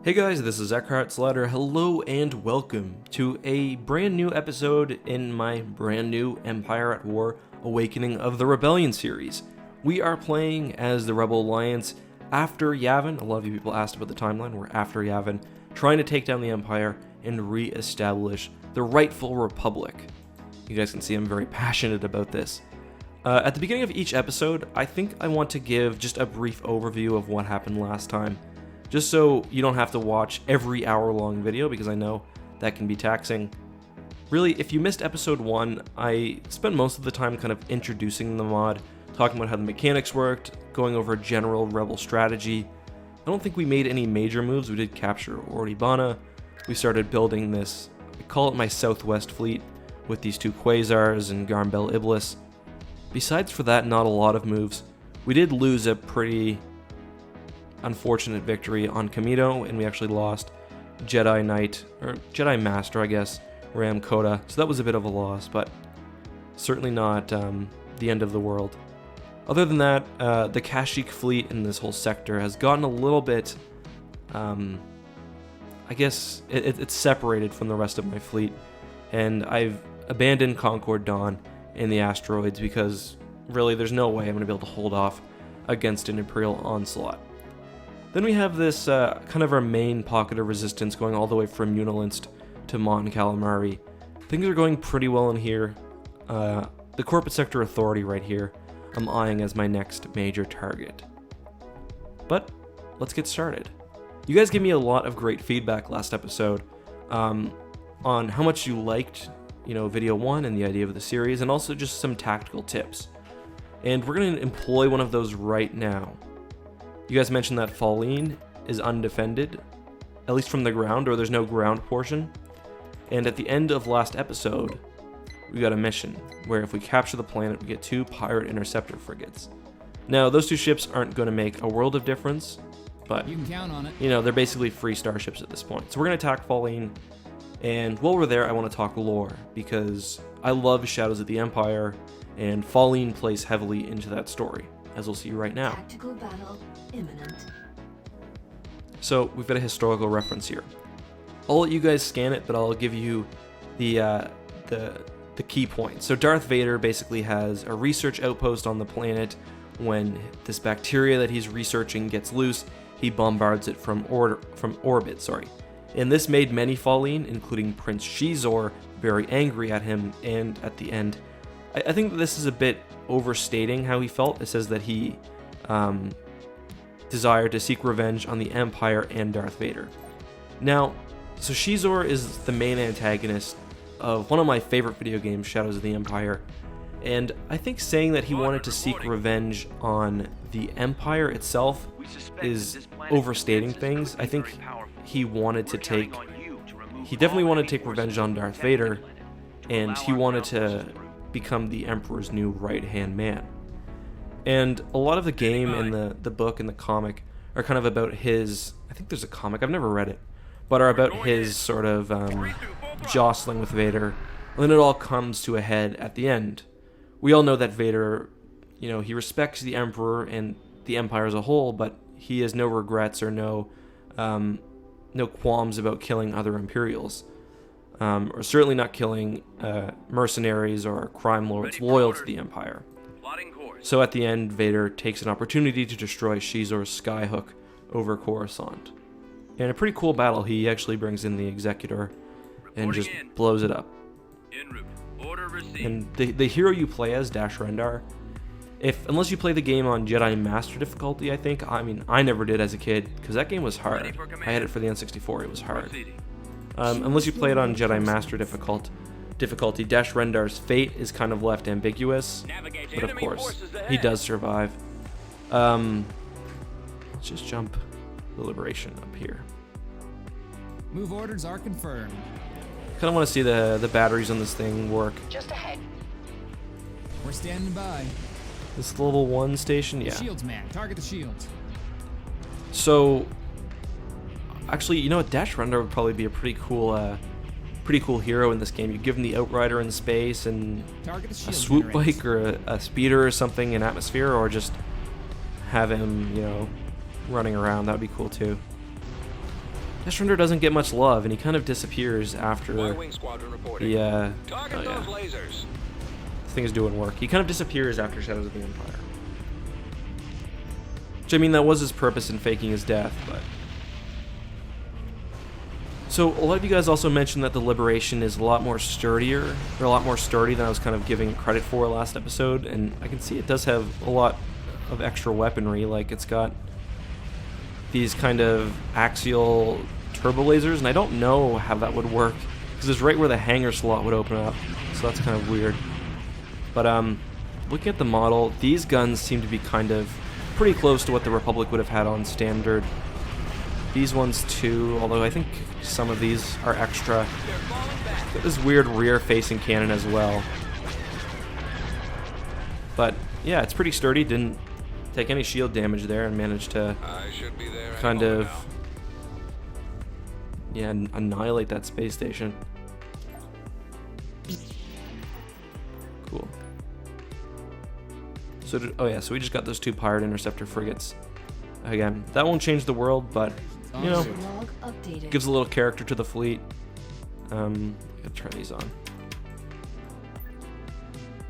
Hey guys, this is EckhartsLadder. Hello and welcome to a brand new episode in my brand new Empire at War Awakening of the Rebellion series. We are playing as the Rebel Alliance after Yavin. A lot of you people asked about the timeline. We're after Yavin, trying to take down the Empire and re-establish the rightful Republic. You guys can see I'm very passionate about this. At the beginning of each episode, I think I want to give just a brief overview of what happened last time. Just so you don't have to watch every hour-long video, because I know that can be taxing. Really, if you missed episode 1, I spent most of the time kind of introducing the mod, talking about how the mechanics worked, going over general rebel strategy. I don't think we made any major moves. We did capture Oribana. We started building this, I call it my Southwest fleet, with these two Quasars and Garmbel Iblis. Besides for that, not a lot of moves. We did lose a pretty unfortunate victory on Kamino, and we actually lost Jedi Knight, or Jedi Master, I guess, Ram Koda, so that was a bit of a loss, but certainly not the end of the world. Other than that, the Kashyyyk fleet in this whole sector has gotten a little bit, I guess, it's separated from the rest of my fleet, and I've abandoned Concord Dawn in the asteroids because really there's no way I'm going to be able to hold off against an Imperial onslaught. Then we have this kind of our main pocket of resistance going all the way from Unilinst to Mon Calamari. Things are going pretty well in here. The Corporate Sector Authority right here, I'm eyeing as my next major target. But let's get started. You guys gave me a lot of great feedback last episode on how much you liked, video 1 and the idea of the series, and also just some tactical tips. And we're going to employ one of those right now. You guys mentioned that Fallene is undefended, at least from the ground, or there's no ground portion. And at the end of last episode, we got a mission where if we capture the planet, we get 2 pirate interceptor frigates. Now, those 2 ships aren't going to make a world of difference, but you can count on it. They're basically free starships at this point. So we're going to attack Fallene, and while we're there, I want to talk lore, because I love Shadows of the Empire, and Fallene plays heavily into that story, as we'll see right now. Tactical battle imminent. So we've got a historical reference here. I'll let you guys scan it, but I'll give you the key points. So Darth Vader basically has a research outpost on the planet. When this bacteria that he's researching gets loose, he bombards it from orbit. And this made many Fallene, including Prince Shizor, very angry at him. And at the end, I think that this is a bit overstating how he felt. It says that he desired to seek revenge on the Empire and Darth Vader. Now, so Shizor is the main antagonist of one of my favorite video games, Shadows of the Empire, and I think saying that he wanted to seek revenge on the Empire itself is overstating things. I think he definitely wanted to take revenge on Darth Vader, and he wanted to become the Emperor's new right-hand man. And a lot of the game and the book and the comic are kind of about his, I think there's a comic, I've never read it, but are about his sort of jostling with Vader, and then it all comes to a head at the end. We all know that Vader, he respects the Emperor and the Empire as a whole, but he has no regrets or no qualms about killing other Imperials. Or certainly not killing mercenaries or crime lords loyal to the Empire. So at the end, Vader takes an opportunity to destroy Shizor's skyhook over Coruscant. In a pretty cool battle, he actually brings in the Executor and just blows it up. And the hero you play as, Dash Rendar, unless you play the game on Jedi Master difficulty, I never did as a kid, because that game was hard. I had it for the N64, it was hard. Unless you play it on Jedi Master difficulty, Dash Rendar's fate is kind of left ambiguous, but of course, he does survive. Let's just jump the Liberation up here. Move orders are confirmed. Kind of want to see the batteries on this thing work. Just ahead. We're standing by. This level 1 station, yeah. Shields, man. Target the shields. So, actually, Dash Rendar would probably be a pretty cool hero in this game. You give him the Outrider in space and a swoop bike or a speeder or something in atmosphere, or just have him, running around. That would be cool too. Death Render doesn't get much love, and he kind of disappears after Y-wing squadron reporting. the Target oh, those yeah. lasers. This thing is doing work. He kind of disappears after Shadows of the Empire. Which, I mean, that was his purpose in faking his death, but... So, a lot of you guys also mentioned that the Liberation is a lot more sturdier, or a lot more sturdy than I was kind of giving it credit for last episode, and I can see it does have a lot of extra weaponry, like it's got these kind of axial turbo lasers, and I don't know how that would work, because it's right where the hangar slot would open up, so that's kind of weird. But looking at the model, these guns seem to be kind of pretty close to what the Republic would have had on standard. These ones too, although I think some of these are extra. Got this weird rear-facing cannon as well. But yeah, it's pretty sturdy, didn't take any shield damage there, and managed to I should be there any kind moment of now. yeah, annihilate that space station. Cool. So, oh yeah, so we just got those 2 Pirate Interceptor frigates. Again, that won't change the world, but, you know, Log updated. gives a little character to the fleet. Gotta turn these on.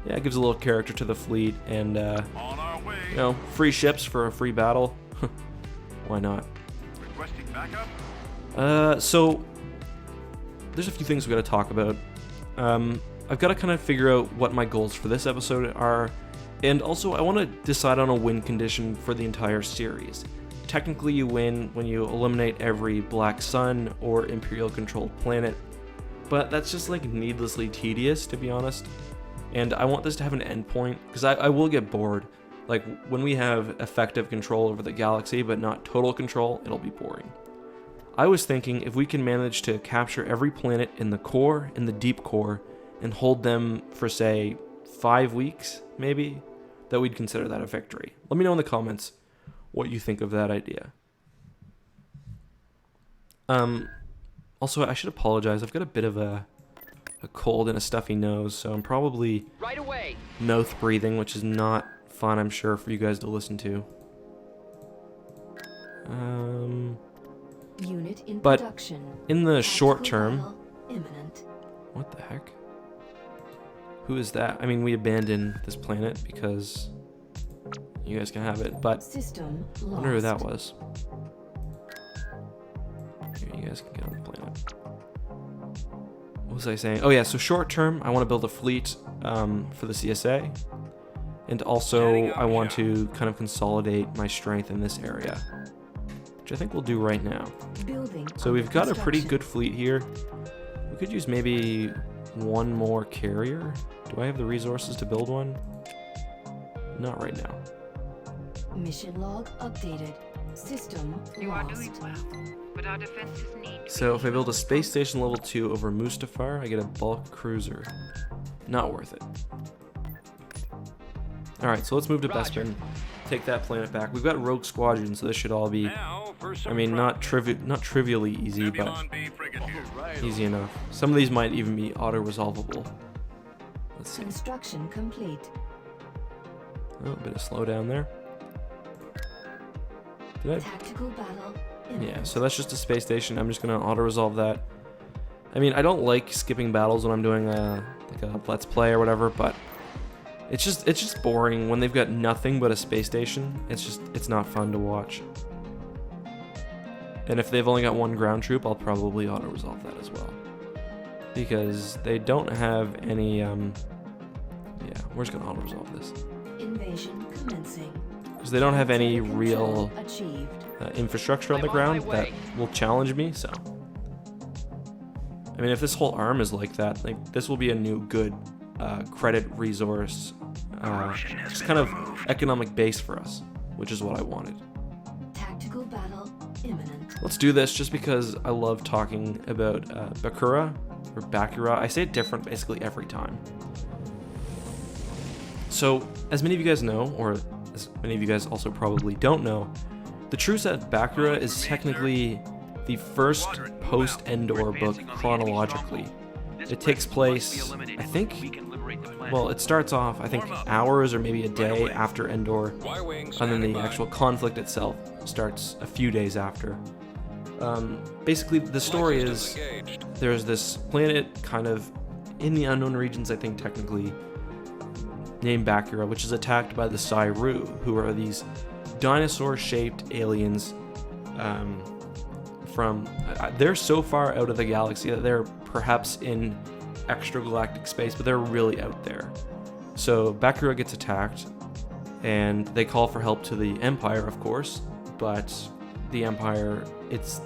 Yeah, it gives a little character to the fleet, and, On our way. you know, free ships for a free battle. Why not? Requesting backup. So there's a few things we got to talk about. I've got to kind of figure out what my goals for this episode are, and also I want to decide on a win condition for the entire series. Technically, you win when you eliminate every Black Sun or Imperial-controlled planet, but that's just like needlessly tedious, to be honest. And I want this to have an endpoint, because I will get bored. Like, when we have effective control over the galaxy, but not total control, it'll be boring. I was thinking if we can manage to capture every planet in the core and the deep core and hold them for, say, 5 weeks, maybe, that we'd consider that a victory. Let me know in the comments what you think of that idea. Also, I should apologize. I've got a bit of a cold and a stuffy nose, so I'm probably Right away. mouth breathing, which is not fun, I'm sure, for you guys to listen to. Unit in But production. in the short Tactical term, battle imminent. what the heck? Who is that? I mean, we abandoned this planet because you guys can have it, but System I lost. wonder who that was. Here, you guys can get on the planet. What was I saying? Oh yeah, so short term, I want to build a fleet for the CSA, and also I want to kind of consolidate my strength in this area, which I think we'll do right now. Building. So we've got a pretty construction. good fleet here. We could use maybe one more carrier. Do I have the resources to build one? Not right now. Mission log updated. System You are lost. doing well, but our defenses need to So be if I build a space station level 2 over Mustafar, I get a bulk cruiser. Not worth it. Alright, so let's move to Roger. Bespin. Take that planet back. We've got Rogue Squadron, so this should all be, Now for some I mean, not trivially easy, but Nebulon B frigate here. easy enough. Some of these might even be auto-resolvable. Let's see. Construction complete. Oh, a bit of slowdown there. Did I? Tactical battle imminent. Yeah, so that's just a space station. I'm just gonna auto-resolve that. I mean, I don't like skipping battles when I'm doing like a let's play or whatever, but it's just boring when they've got nothing but a space station. It's not fun to watch. And if they've only got one ground troop, I'll probably auto-resolve that as well, because they don't have any. Yeah, we're just gonna auto-resolve this Invasion commencing. because they don't have any Control real achieved. infrastructure on the I'm on my ground that way. will challenge me. So, I mean, if this whole arm is like that, like this will be a new good credit resource, just kind of economic base for us, which is what I wanted. Tactical battle imminent. Let's do this just because I love talking about Bakura or Bakura. I say it different basically every time. So, as many of you guys know, or as many of you guys also probably don't know, the Truce at Bakura is technically the first post-Endor book chronologically. It takes place, I think, well, it starts off, I think, hours or maybe a day after Endor, Y-wing and then the standing by. actual conflict itself starts a few days after. Basically, the story is Engaged. there's this planet kind of in the unknown regions, I think technically, named Bakura, which is attacked by the Sairu, who are these dinosaur-shaped aliens from... they're so far out of the galaxy that they're perhaps in extragalactic space, but they're really out there. So Bakura gets attacked, and they call for help to the Empire, of course, but the Empire,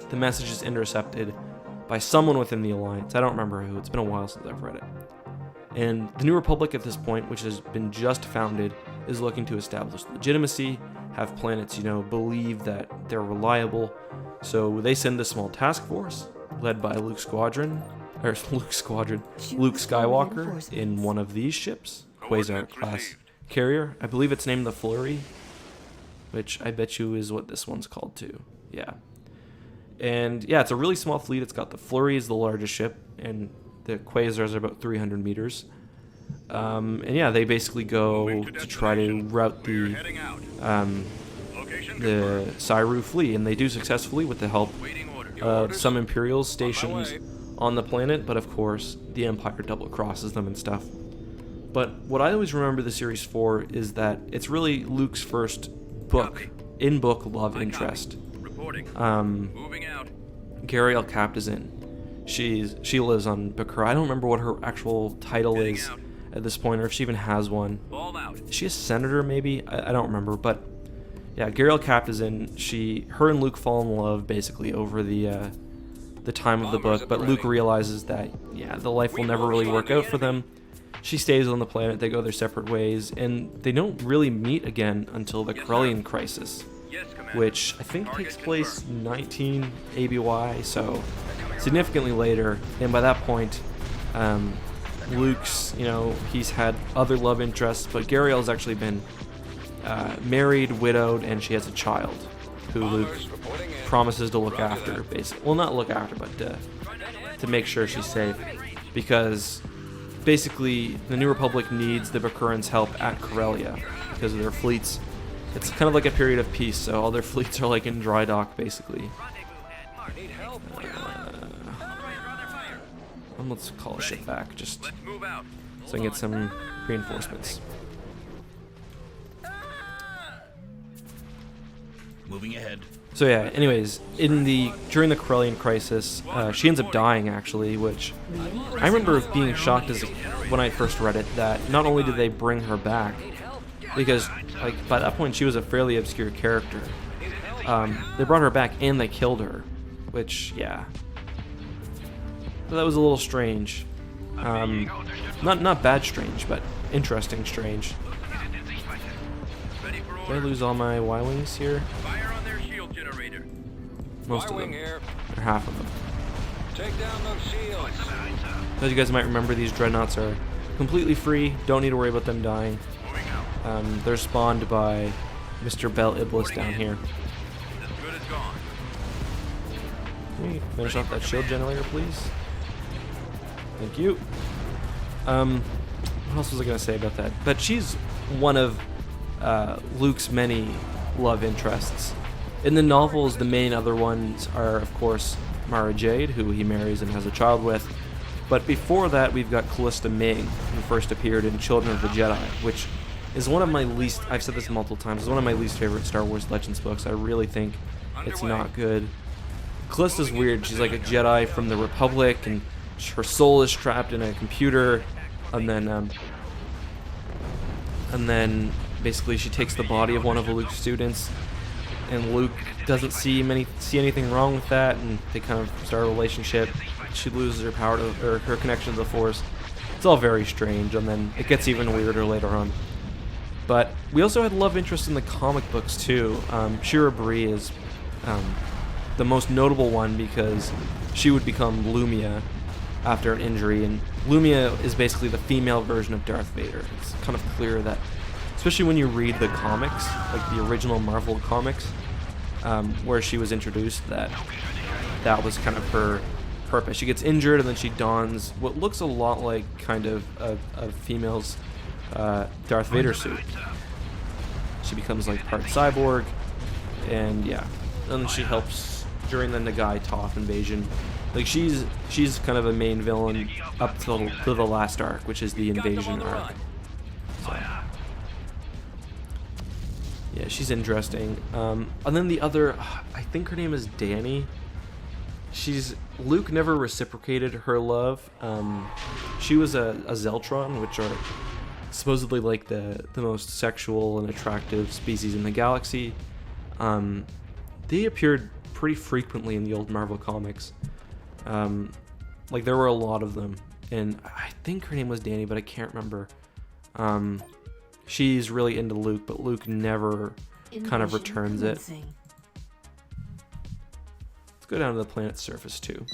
the message is intercepted by someone within the Alliance. I don't remember who. It's been a while since I've read it. And the New Republic at this point, which has been just founded, is looking to establish legitimacy, have planets, believe that they're reliable. So they send a small task force led by Luke Skywalker in one of these ships, Quasar class carrier. I believe it's named the Flurry, which I bet you is what this one's called too. Yeah. And yeah, it's a really small fleet. It's got the Flurry is the largest ship, and the Quasars are about 300 meters. And yeah, they basically go to try to rout the Sairu fleet, and they do successfully with the help of some Imperials stationed on the planet, but of course the Empire double crosses them and stuff. But what I always remember the series for is that it's really Luke's first in-book love interest. Moving out. Gariel Captazin. She lives on Bakura. I don't remember what her actual title is at this point, or if she even has one. Ball out. Is she a senator, maybe? I don't remember, but yeah, Gariel Captazin, her and Luke fall in love basically over the time of the book, but Luke realizes that, yeah, the life will never really work out for them. She stays on the planet, they go their separate ways, and they don't really meet again until the Corellian Crisis, which I think takes place 19 ABY, so significantly later. And by that point, Luke's, he's had other love interests, but Gariel's actually been married, widowed, and she has a child who Luke promises to look after, basically. Well, not look after, but to make sure she's safe, because basically the New Republic needs the Bakurans' help at Corellia because of their fleets. It's kind of like a period of peace, so all their fleets are like in dry dock, basically. Let's call a ship back, just so I can get some reinforcements. Moving ahead. So yeah, anyways, during the Corellian Crisis, she ends up dying actually, which I remember being shocked when I first read it, that not only did they bring her back, because by that point she was a fairly obscure character, they brought her back and they killed her, which, yeah, that was a little strange. Not bad strange, but interesting strange. Did I lose all my Y-Wings here? Fire on their shield generator. Most of them. Or half of them. Take down those shields. As you guys might remember, these dreadnoughts are completely free. Don't need to worry about them dying. They're spawned by Mr. Bel Iblis down here. As good as gone. Can we finish off that shield generator, please? Thank you. What else was I going to say about that? But she's one of Luke's many love interests. In the novels, the main other ones are, of course, Mara Jade, who he marries and has a child with. But before that, we've got Callista Ming, who first appeared in Children of the Jedi, which is one of my least, I've said this multiple times, is one of my least favorite Star Wars Legends books. I really think it's not good. Callista's weird. She's like a Jedi from the Republic, and her soul is trapped in a computer, and then basically she takes the body of one of Luke's students, and Luke doesn't see anything wrong with that, and they kind of start a relationship. She loses her power or her connection to the Force. It's all very strange, and then it gets even weirder later on. But we also had love interest in the comic books too. Shira Brie is the most notable one because she would become Lumia after an injury, and Lumia is basically the female version of Darth Vader. It's kind of clear that, especially when you read the comics, like the original Marvel comics, where she was introduced, that was kind of her purpose. She gets injured and then she dons what looks a lot like kind of a female's Darth Vader suit. She becomes like part cyborg, and yeah, and then she helps during the Nagai Toph invasion. Like she's kind of a main villain up to the last arc, which is the invasion arc. So, yeah, she's interesting. And then the other, I think her name is Danny. Luke never reciprocated her love. She was a Zeltron, which are supposedly like the most sexual and attractive species in the galaxy. They appeared pretty frequently in the old Marvel comics. Like there were a lot of them, and I think her name was Danny, but I can't remember. She's really into Luke, but Luke never kind of returns it. Let's go down to the planet's surface too.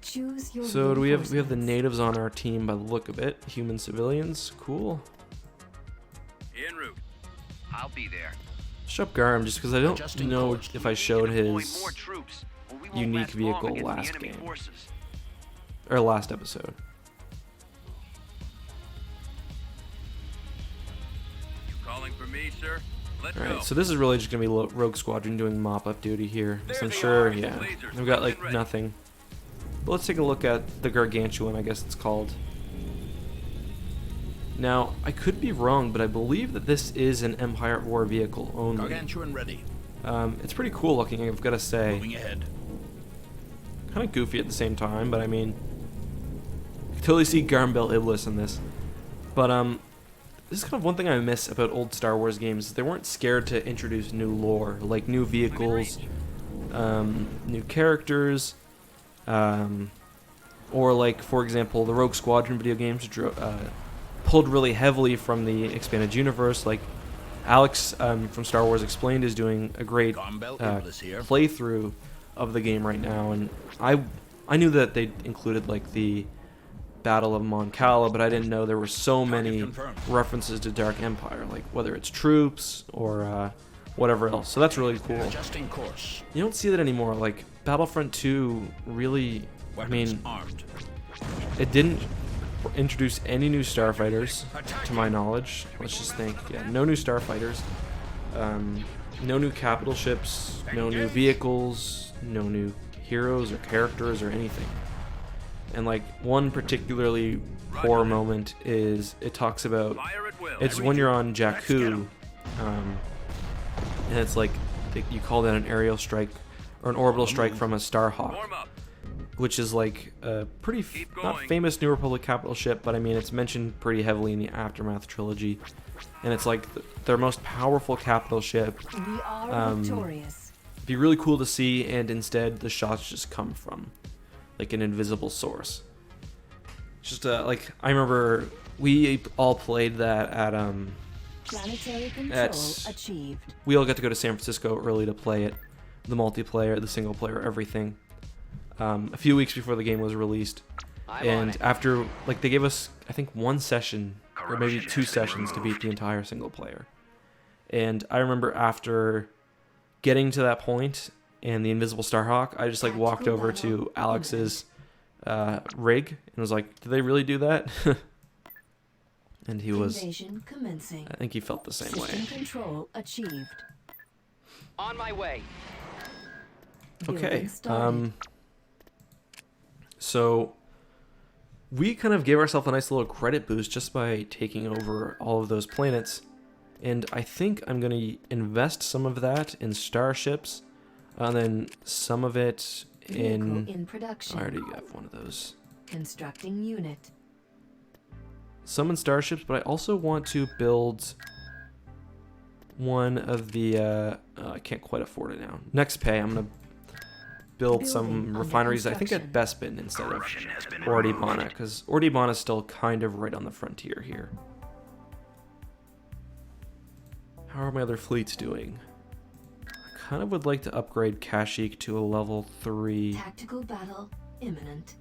So do we have the natives on our team by the look of it? Human civilians, cool. En route. I'll be there. Shut up, Garm, just because I don't know if I showed his unique vehicle last game or last episode. You calling for me, sir? Let's go. Alright, so this is really just gonna be Rogue Squadron doing mop-up duty here. So I'm sure, yeah, we've got like nothing. But let's take a look at the Gargantuan, I guess it's called. Now, I could be wrong, but I believe that this is an Empire at War vehicle only. Gargantuan ready. It's pretty cool looking, I've got to say. Moving ahead. Kind of goofy at the same time, but I mean, I can totally see Garmbel Iblis in this. But this is kind of one thing I miss about old Star Wars games. They weren't scared to introduce new lore, like new vehicles, new characters, or like, for example, the Rogue Squadron video games pulled really heavily from the expanded universe. Like Alex from Star Wars Explained is doing a great playthrough of the game right now, and I knew that they included like the Battle of Mon Calamari, but I didn't know there were so many references to Dark Empire, like whether it's troops or whatever else. So that's really cool. You don't see that anymore. Like Battlefront 2 really, I mean, it didn't introduce any new starfighters to my knowledge. Let's just think. Yeah, no new starfighters, no new capital ships, no new vehicles, no new heroes or characters or anything. And like one particularly poor moment is it talks about it's when you're on Jakku, and it's like you call that an aerial strike or an orbital strike from a Starhawk, which is like a pretty not famous New Republic capital ship, but I mean it's mentioned pretty heavily in the Aftermath trilogy, and it's like their most powerful capital ship. We are victorious. It'd be really cool to see, and instead the shots just come from like an invisible source. Just like I remember we all played that at Planetary control achieved. We all got to go to San Francisco early to play it, the multiplayer, the single player, everything. A few weeks before the game was released, and after like they gave us I think one session or maybe 2 sessions to beat the entire single player. And I remember after getting to that point and the Invisible Starhawk, I just like walked over to Alex's rig and was like, "Did they really do that?" And he was. I think he felt the same way. Control achieved. On my way. Okay. So we kind of gave ourselves a nice little credit boost just by taking over all of those planets, and I think I'm gonna invest some of that in starships, and then some of it in production. I already got one of those. Constructing unit. Some in starships, but I also want to build one of the I can't quite afford it now. Next pay, I'm gonna build some refineries, I think at Bespin instead of Ordibana, because Ordibana is still kind of right on the frontier here. How are my other fleets doing? I kind of would like to upgrade Kashyyyk to a level 3. Tactical battle imminent.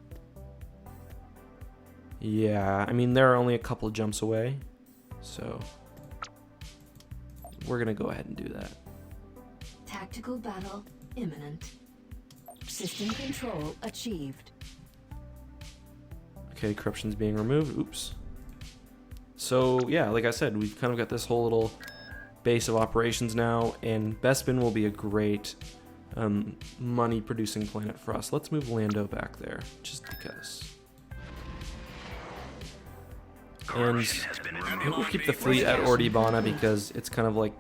Yeah, I mean they're only a couple jumps away, so we're gonna go ahead and do that. Tactical battle imminent. System control achieved. Okay, corruption's being removed. Oops. So yeah, like I said, we've kind of got this whole little base of operations now, and Bespin will be a great money-producing planet for us. Let's move Lando back there, just because. And I think we'll keep the fleet at Ordibana because it's kind of like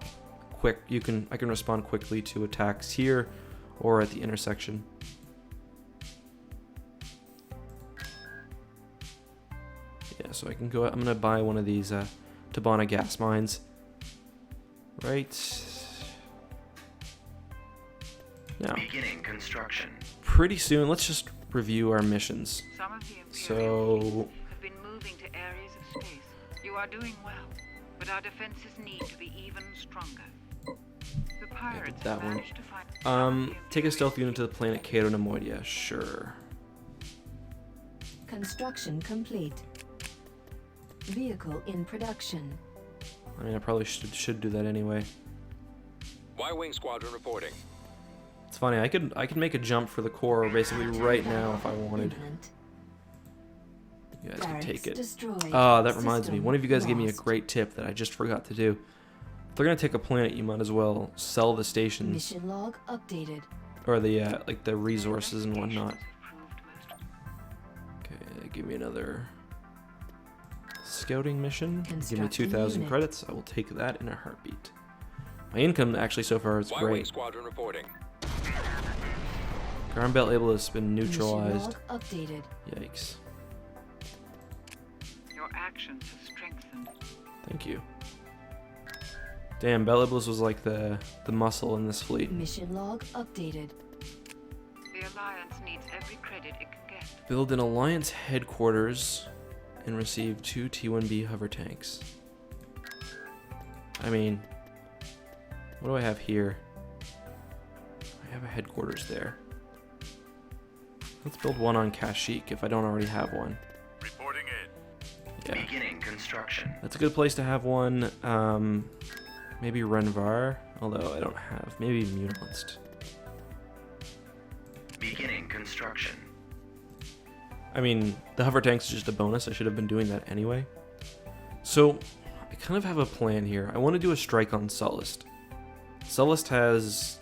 quick. I can respond quickly to attacks here or at the intersection. Yeah, so I can go. I'm gonna buy one of these Tabana gas mines. Right. Now, Beginning construction. pretty soon, let's just review our missions. Some of the Imperial So, have been moving to areas of space. You are doing well, but our defenses need to be even stronger. The pirates that have one. managed to find some of the take a Imperial stealth unit to the planet Cato Nemoidia. Sure. Construction complete. Vehicle in production. I mean, I probably should do that anyway. Y-Wing Squadron reporting. It's funny. I could make a jump for the core basically right now if I wanted. Imminent. You guys can Barracks take it. destroyed. Ah, that reminds me. System One of you guys gave me a lost. great tip that I just forgot to do. If they're gonna take a planet, you might as well sell the stations Mission log updated. or the like the resources and whatnot. proved most Okay, give me another scouting mission. Give me Constructing 2,000 unit. credits. I will take that in a heartbeat. My income actually so far is Y-Wing great. Squadron reporting. Ground belt able has been Mission neutralized. log updated. Yikes. Your actions have strengthened. Thank you. Damn, Bell Iblis was like the muscle in this fleet. Mission log updated. The Alliance needs every credit it can get. Build an Alliance headquarters and receive 2 T-1B hover tanks. I mean, what do I have here? I have a headquarters there. Let's build one on Kashyyyk if I don't already have one. Reporting in. Yeah, Beginning construction. that's a good place to have one. Maybe Renvar, although I don't have. Maybe Munalist. Beginning construction. I mean, the hover tanks is just a bonus. I should have been doing that anyway. So, I kind of have a plan here. I want to do a strike on Sullust. Sullust has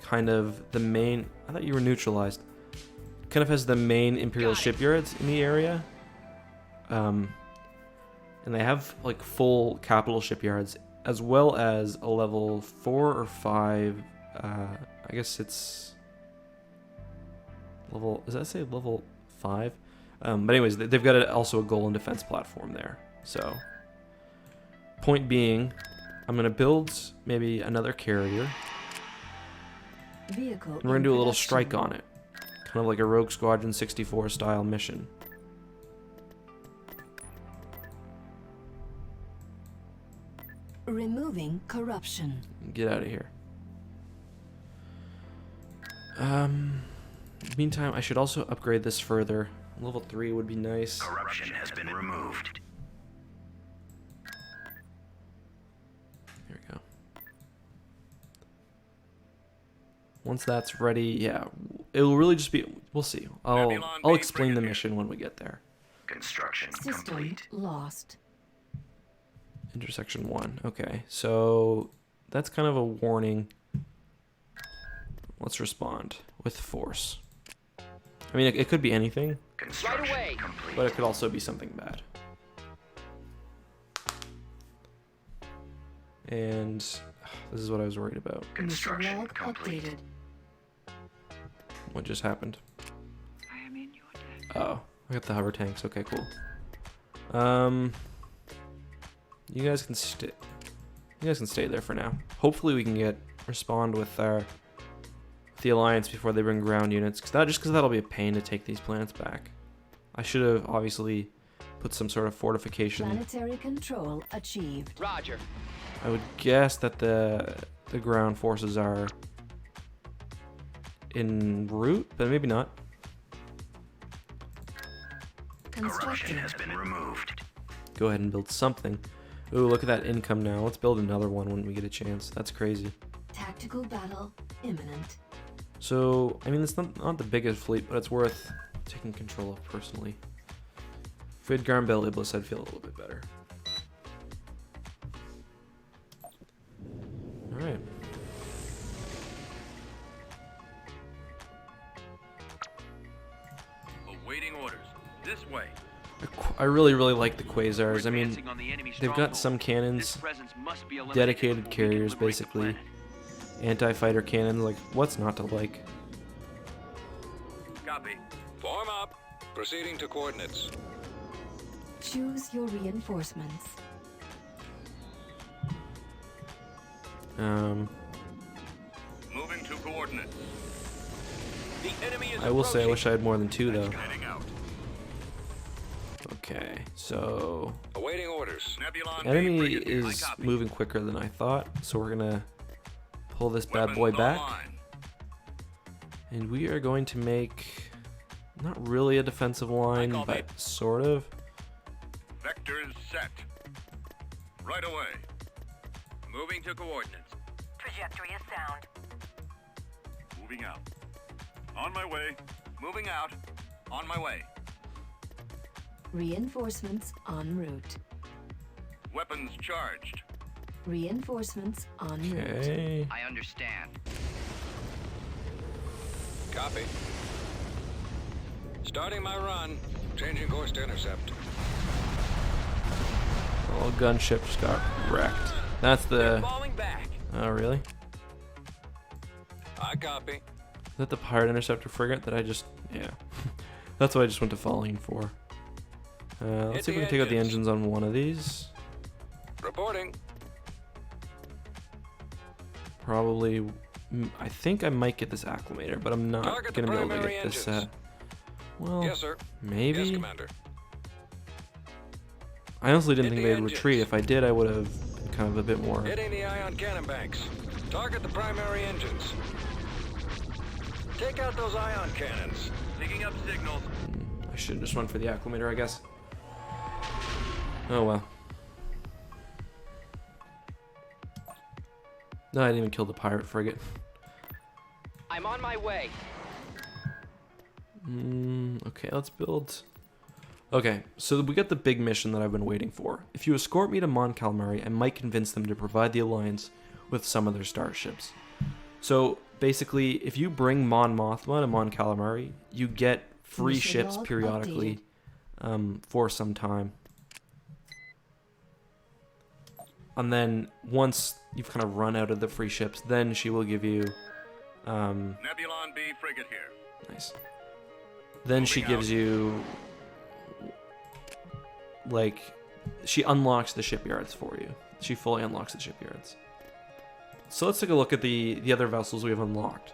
kind of the main... I thought you were neutralized. Kind of has the main Imperial shipyards in the area. And they have, like, full capital shipyards, as well as a level 4 or 5... I guess it's... level... Does that say level 5? But anyways, they've got also a goal and defense platform there. So, point being, I'm going to build maybe another carrier. Vehicle. And we're going to do a little strike on it. Kind of like a Rogue Squadron 64 style mission. Removing corruption. Get out of here. Meantime, I should also upgrade this further. Level 3 would be nice. Corruption has been removed. There we go. Once that's ready, yeah, it'll really just be. We'll see. I'll explain the mission when we get there. Construction System complete. lost. Intersection 1. Okay, so that's kind of a warning. Let's respond with force. I mean, it could be anything, Construction away. complete. but it could also be something bad. And this is what I was worried about. Mission Construction log complete. updated. What just happened? I am in your debt. Oh, I got the hover tanks. Okay, cool. You guys can stay. You guys can stay there for now. Hopefully, we can respond with the Alliance before they bring ground units. Because that'll be a pain to take these planets back. I should have obviously put some sort of fortification. Planetary control achieved. Roger. I would guess that the ground forces are en route, but maybe not. Corruption Construction. has been removed. Go ahead and build something. Ooh, look at that income now. Let's build another one when we get a chance. That's crazy. Tactical battle imminent. So, I mean, it's not the biggest fleet, but it's worth taking control of personally. If we had Garmbel Iblis, I'd feel a little bit better. Alright. Awaiting orders. This way. I really like the quasars. I mean, they've got some cannons, dedicated carriers basically, anti-fighter cannons, like what's not to like? Copy. Form up. Proceeding to coordinates. Choose your reinforcements. Moving to coordinates. The enemy is I will say I wish I had more than 2 though. Heading out. Okay, so awaiting orders. Nebulon enemy B, frigate here. I is copy. moving quicker than I thought, so we're gonna pull this bad Weapons boy back, online. and we are going to make not really a defensive line, copy. but sort of. Vectors set. Right away. Moving to coordinates. Trajectory is sound. Moving out. On my way. Moving out. On my way. Reinforcements en route. Weapons charged. Reinforcements en route. Okay. I understand. Copy. Starting my run. Changing course to intercept. All gunships got wrecked. That's the. Falling back. Oh really? I copy. Is that the pirate interceptor frigate that I just? Yeah. That's what I just went to Fallene for. Let's Hit see if we the can take out the engines. engines on one of these. Reporting. Probably. I think I might get this acclimator, but I'm not Target the gonna be able to primary get this. engines. Well, Yes, sir. maybe. Yes, Commander. I honestly didn't Hit think the they'd engines. retreat. If I did, I would have kind of a bit more. Hitting the ion cannon banks. Target the primary engines. Take out those ion cannons. Picking up signals. I should have just went for the acclimator, I guess. Oh well. No, I didn't even kill the pirate frigate. I'm on my way. Okay, let's build. Okay, so we got the big mission that I've been waiting for. If you escort me to Mon Calamari, I might convince them to provide the Alliance with some of their starships. So basically, if you bring Mon Mothma to Mon Calamari, you get free Mission ships log periodically for some time. And then once you've kind of run out of the free ships, then she will give you. Nebulon B frigate here. Nice. Then she Moving gives out. you. Like, she unlocks the shipyards for you. She fully unlocks the shipyards. So let's take a look at the other vessels we have unlocked.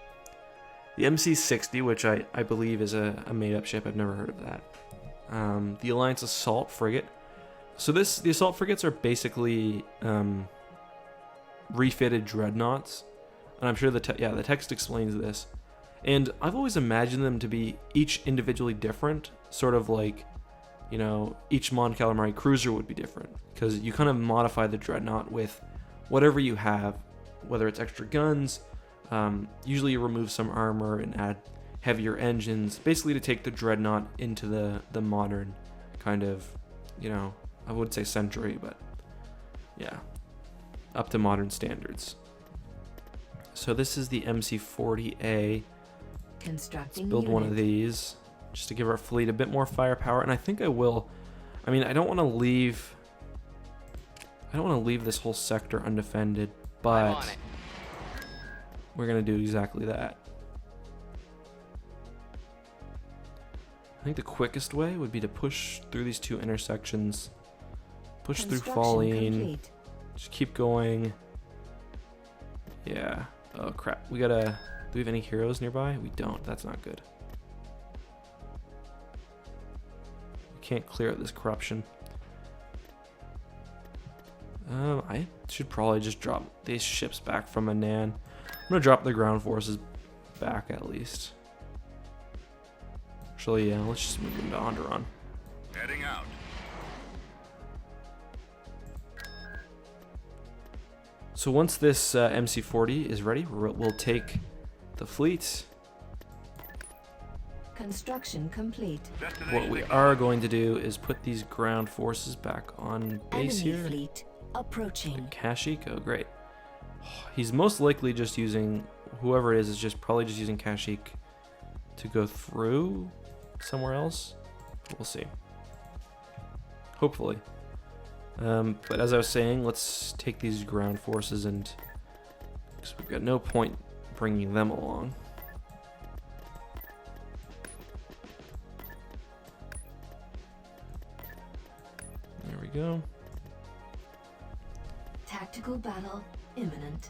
The MC-60, which I believe is a made-up ship. I've never heard of that. The Alliance Assault Frigate. So the Assault Frigates are basically refitted dreadnoughts. And I'm sure the text explains this. And I've always imagined them to be each individually different. Sort of like, you know, each Mon Calamari cruiser would be different. Because you kind of modify the dreadnought with whatever you have. Whether it's extra guns, usually you remove some armor and add heavier engines, basically to take the dreadnought into the modern kind of, you know, I would say century, but yeah, up to modern standards. So this is the MC-40A. Constructing Let's build one of unit. these just to give our fleet a bit more firepower, and I think I will. I mean, I don't want to leave this whole sector undefended. I'm on But it. we're going to do exactly that. I think the quickest way would be to push through these two intersections. Push through Construction Fallene. complete. Just keep going. Yeah. Oh, crap. We gotta... Do we have any heroes nearby? We don't. That's not good. We can't clear out this corruption. I should probably just drop these ships back from Anan. I'm gonna drop the ground forces back at least. Actually, yeah, let's just move them to Onderon. Heading out. So once this MC-40 is ready, we'll take the fleet. Construction complete. What we are going to do is put these ground forces back on base Enemy here. fleet approaching. Kashyyyk, oh great. He's most likely just using, whoever it is just probably just using Kashyyyk to go through somewhere else. We'll see. Hopefully. But as I was saying, let's take these ground forces and, because we've got no point bringing them along. There we go. Tactical battle imminent.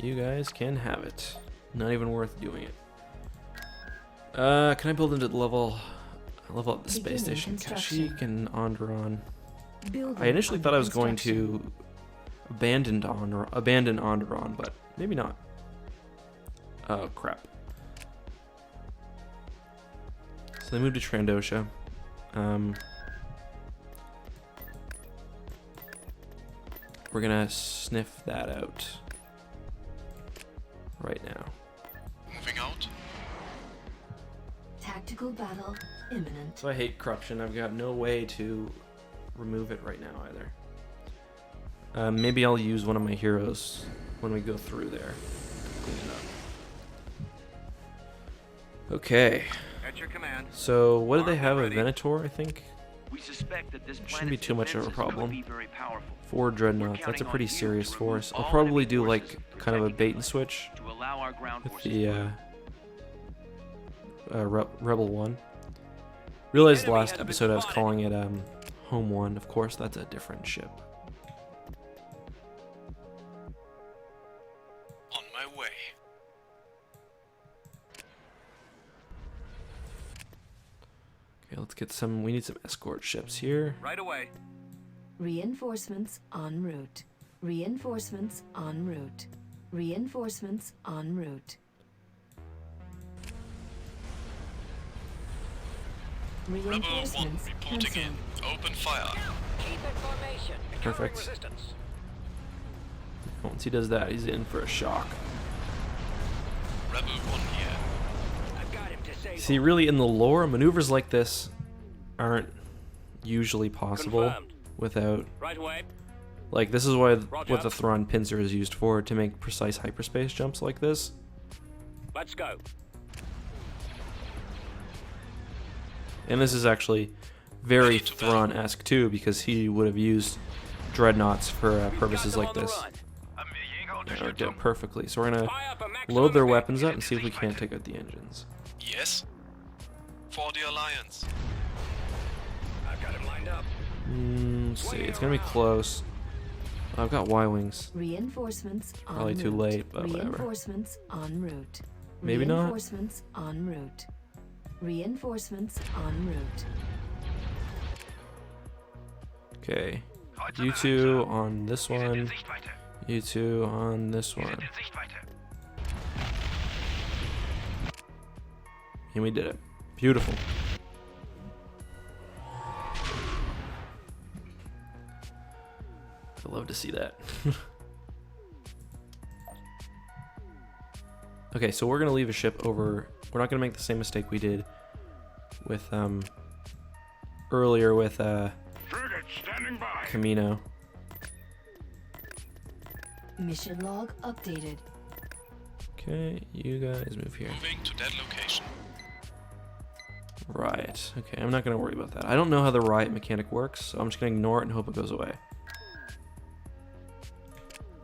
You guys can have it. Not even worth doing it. Can I build into the level up the space Beginning station? construction. Kashyyyk and Onderon. Building I initially under thought I was going construction. to abandon Onderon, but maybe not. Oh crap. So they moved to Trandosha. We're gonna sniff that out right now. Moving out. Tactical battle imminent. So I hate corruption. I've got no way to remove it right now either. Maybe I'll use one of my heroes when we go through there. Clean it up. Okay. At your command. So what did they Armed have? and A ready. Venator, I think. We suspect that this Shouldn't be too much of a problem. Be very powerful. 4 dreadnoughts. That's a pretty serious force. I'll probably do like kind of a bait and switch To allow our ground with forces the Rebel 1. Realized Enemy last has been episode I was spotted. calling it Home 1. Of course, that's a different ship. On my way. Okay, let's get some. We need some escort ships here. Right away. Reinforcements en route. Reinforcements en route. Reinforcements en route. Rebel 1 Reinforcements reporting in. cancelled. Open fire. Keep in formation. Perfect. Resistance. Once he does that, he's in for a shock. Rebel 1 here. I've got him disabled. See, really, in the lore, maneuvers like this aren't usually possible Confirmed. without. Right away. Like, this is why Roger. what the Thrawn pincer is used for, to make precise hyperspace jumps like this. Let's go. And this is actually very Ready to battle. Thrawn-esque too, because he would have used dreadnoughts for We've purposes got them like on the this. run. And it worked out perfectly. So we're gonna Fire up a maximum load their effect. weapons up and see if we can't take out the engines. Yes. For the Alliance. I've got him lined up. Let's see, it's gonna be close. I've got Y-wings. Reinforcements en Probably route. too late, but whatever. Reinforcements en route. Maybe not. Reinforcements en route. Reinforcements en route. Okay. You two on this one. You two on this one. And we did it. Beautiful. I love to see that. Okay, so we're gonna leave a ship over. We're not gonna make the same mistake we did with earlier with Frigate standing by. Camino. Mission log updated. Okay, you guys move here. Moving to that location. Riot. Okay, I'm not gonna worry about that. I don't know how the riot mechanic works, so I'm just gonna ignore it and hope it goes away.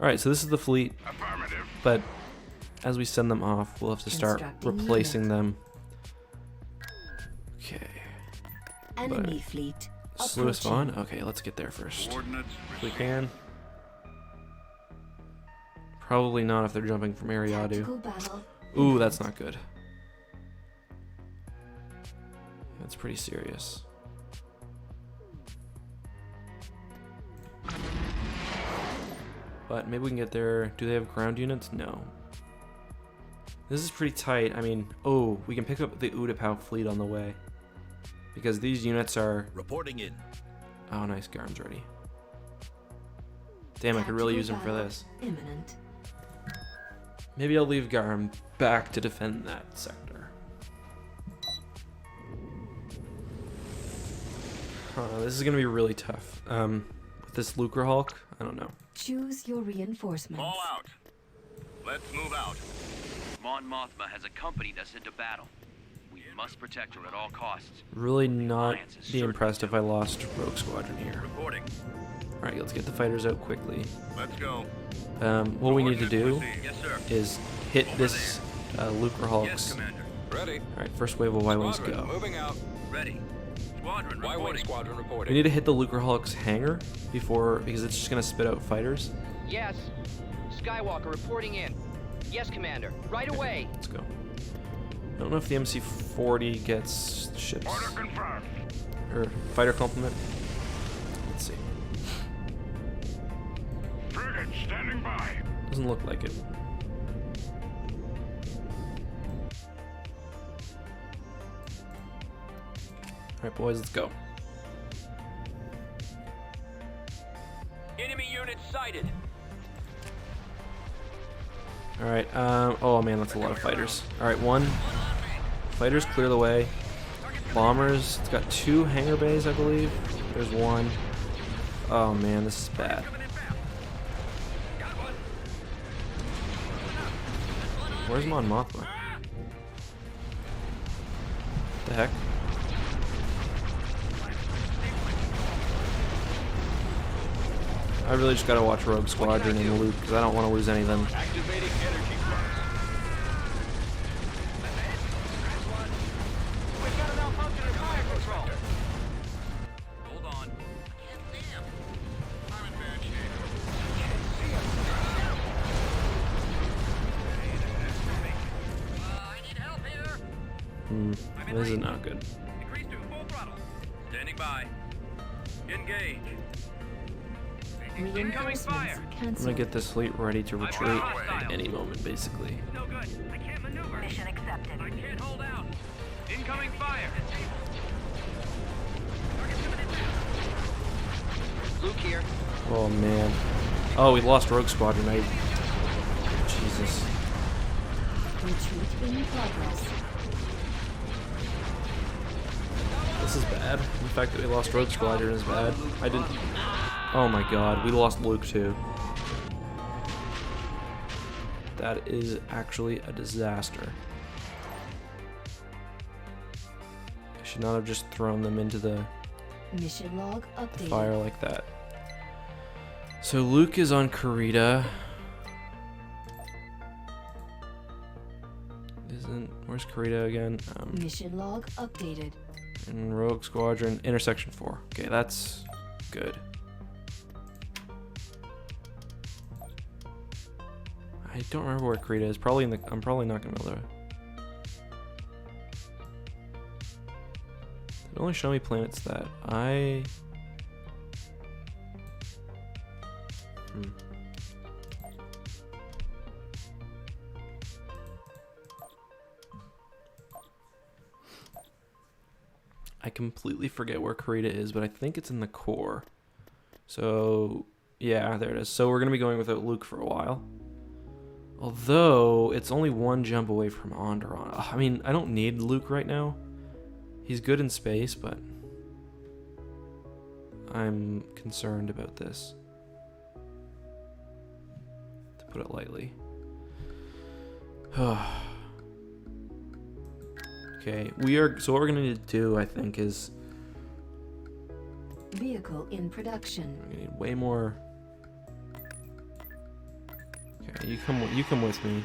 Alright, so this is the fleet, Affirmative. but as we send them off, we'll have to start Constructing replacing unit. them. Okay. Enemy fleet Sluis approaching. Vaughn? Okay, let's get there first. Coordinates If we received. can. Probably not if they're jumping from Ariadu. Tactical battle. Ooh, that's not good. That's pretty serious. But maybe we can get there. Do they have ground units? No. This is pretty tight. I mean, oh, we can pick up the Utapau fleet on the way. Because these units are... Reporting in. Oh, nice. Garm's ready. Damn, I could really use him for Tactical this. battle imminent. Maybe I'll leave Garm back to defend that sector. This is going to be really tough. With this Lucre Hulk? I don't know. Choose your reinforcements. Fall out. Let's move out. Mon Mothma has accompanied us into battle. We must protect her at all costs. Really not be impressed if I lost Rogue Squadron here. Reporting. Alright, let's get the fighters out quickly. Let's go. What we need to do Yes, sir. is hit this Lucre Yes, Hulks. Commander. Ready. Alright, first wave of Y-Wings Squadron, go. moving out. Ready. Squadron Y-Wing reporting. squadron We reporting. need to hit the Lucre Hulks hangar before, because it's just gonna spit out fighters. Yes. Skywalker reporting in. Yes, Commander. Right away. Let's go. I don't know if the MC-40 gets ships. Order confirmed. Or fighter complement. Let's see. Frigate standing by. Doesn't look like it. Alright, boys, let's go. Enemy unit sighted. Alright, oh man, that's a lot of fighters. Alright, one. Fighters clear the way. Bombers, it's got 2 hangar bays, I believe. There's one. Oh man, this is bad. Where's Mon Mothma? The heck? I really just gotta watch Rogue Squadron and Luke because I don't want to lose any of them. Activating energy burst. We've got a malfunction in fire control. Hold on. Damn. I'm in bad shape. I need help here. This is not good. Increase to full throttle. Standing by. Engage. Reinforcements I'm cancelled. gonna get this fleet ready to retreat at any moment, basically. No good. I can't maneuver. Mission accepted. I can't hold out. Incoming fire! Luke here. Oh man. Oh, we lost Rogue Squadron. Jesus. Retreat in progress. This is bad. The fact that we lost Rogue Squadron is bad. I didn't. Oh my god, we lost Luke too. That is actually a disaster. I should not have just thrown them into the Mission log updated. fire like that. So Luke is on Karita. Where's Karita again? Mission log updated. And Rogue Squadron, Intersection 4. Okay, that's good. I don't remember where Karita is. Probably in the. I'm probably not gonna be able to. It only show me planets that I. I completely forget where Karita is, but I think it's in the core. So yeah, there it is. So we're gonna be going without Luke for a while. Although, it's only one jump away from Onderon. I mean, I don't need Luke right now. He's good in space, but I'm concerned about this. To put it lightly. Okay, so what we're gonna need to do, I think, is Vehicle in production. we need way more. Okay, you come with me.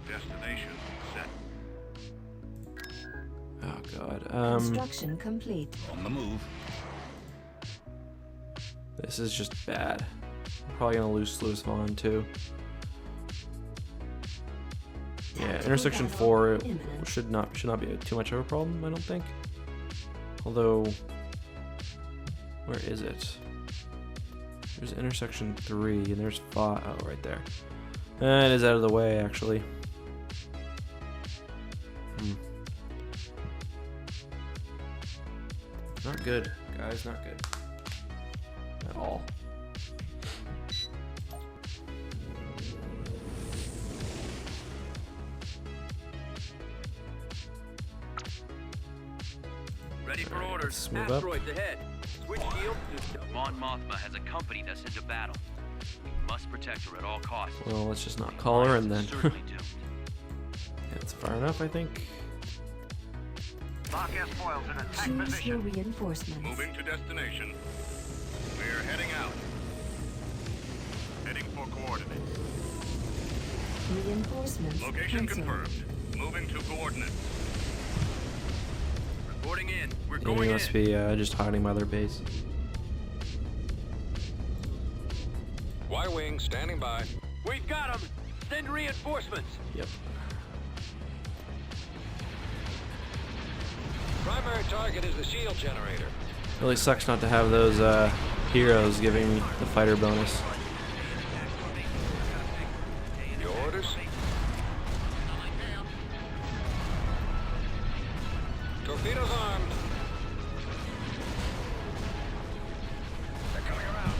Destination set. Oh god. Construction complete. On the move. This is just bad. I'm probably gonna lose Sluis Vaughn too. Yeah, Intersection 4 should not be too much of a problem, I don't think. Although, where is it? There's Intersection 3 and there's 5. Oh, right there. It is out of the way, actually. Not good, guys. Not good at all. Ready for orders. Let's move up. Asteroids ahead. Switch shield to... Mon Mothma has accompanied us into battle. We must protect her at all costs. Well, let's just not call her and then. Certainly doomed. It's far enough, I think. Lock S-foils in attack Choose your position. reinforcements. Moving to destination. We're heading out. Heading for coordinates. Reinforcements Location cancelled. confirmed. Moving to coordinates. Reporting in. We're They going must in. be just hiding by their base. Y-wing standing by. We've got them. Send reinforcements. Yep. Primary target is the shield generator. Really sucks not to have those heroes giving me the fighter bonus. Your orders? Torpedoes armed. They're coming around.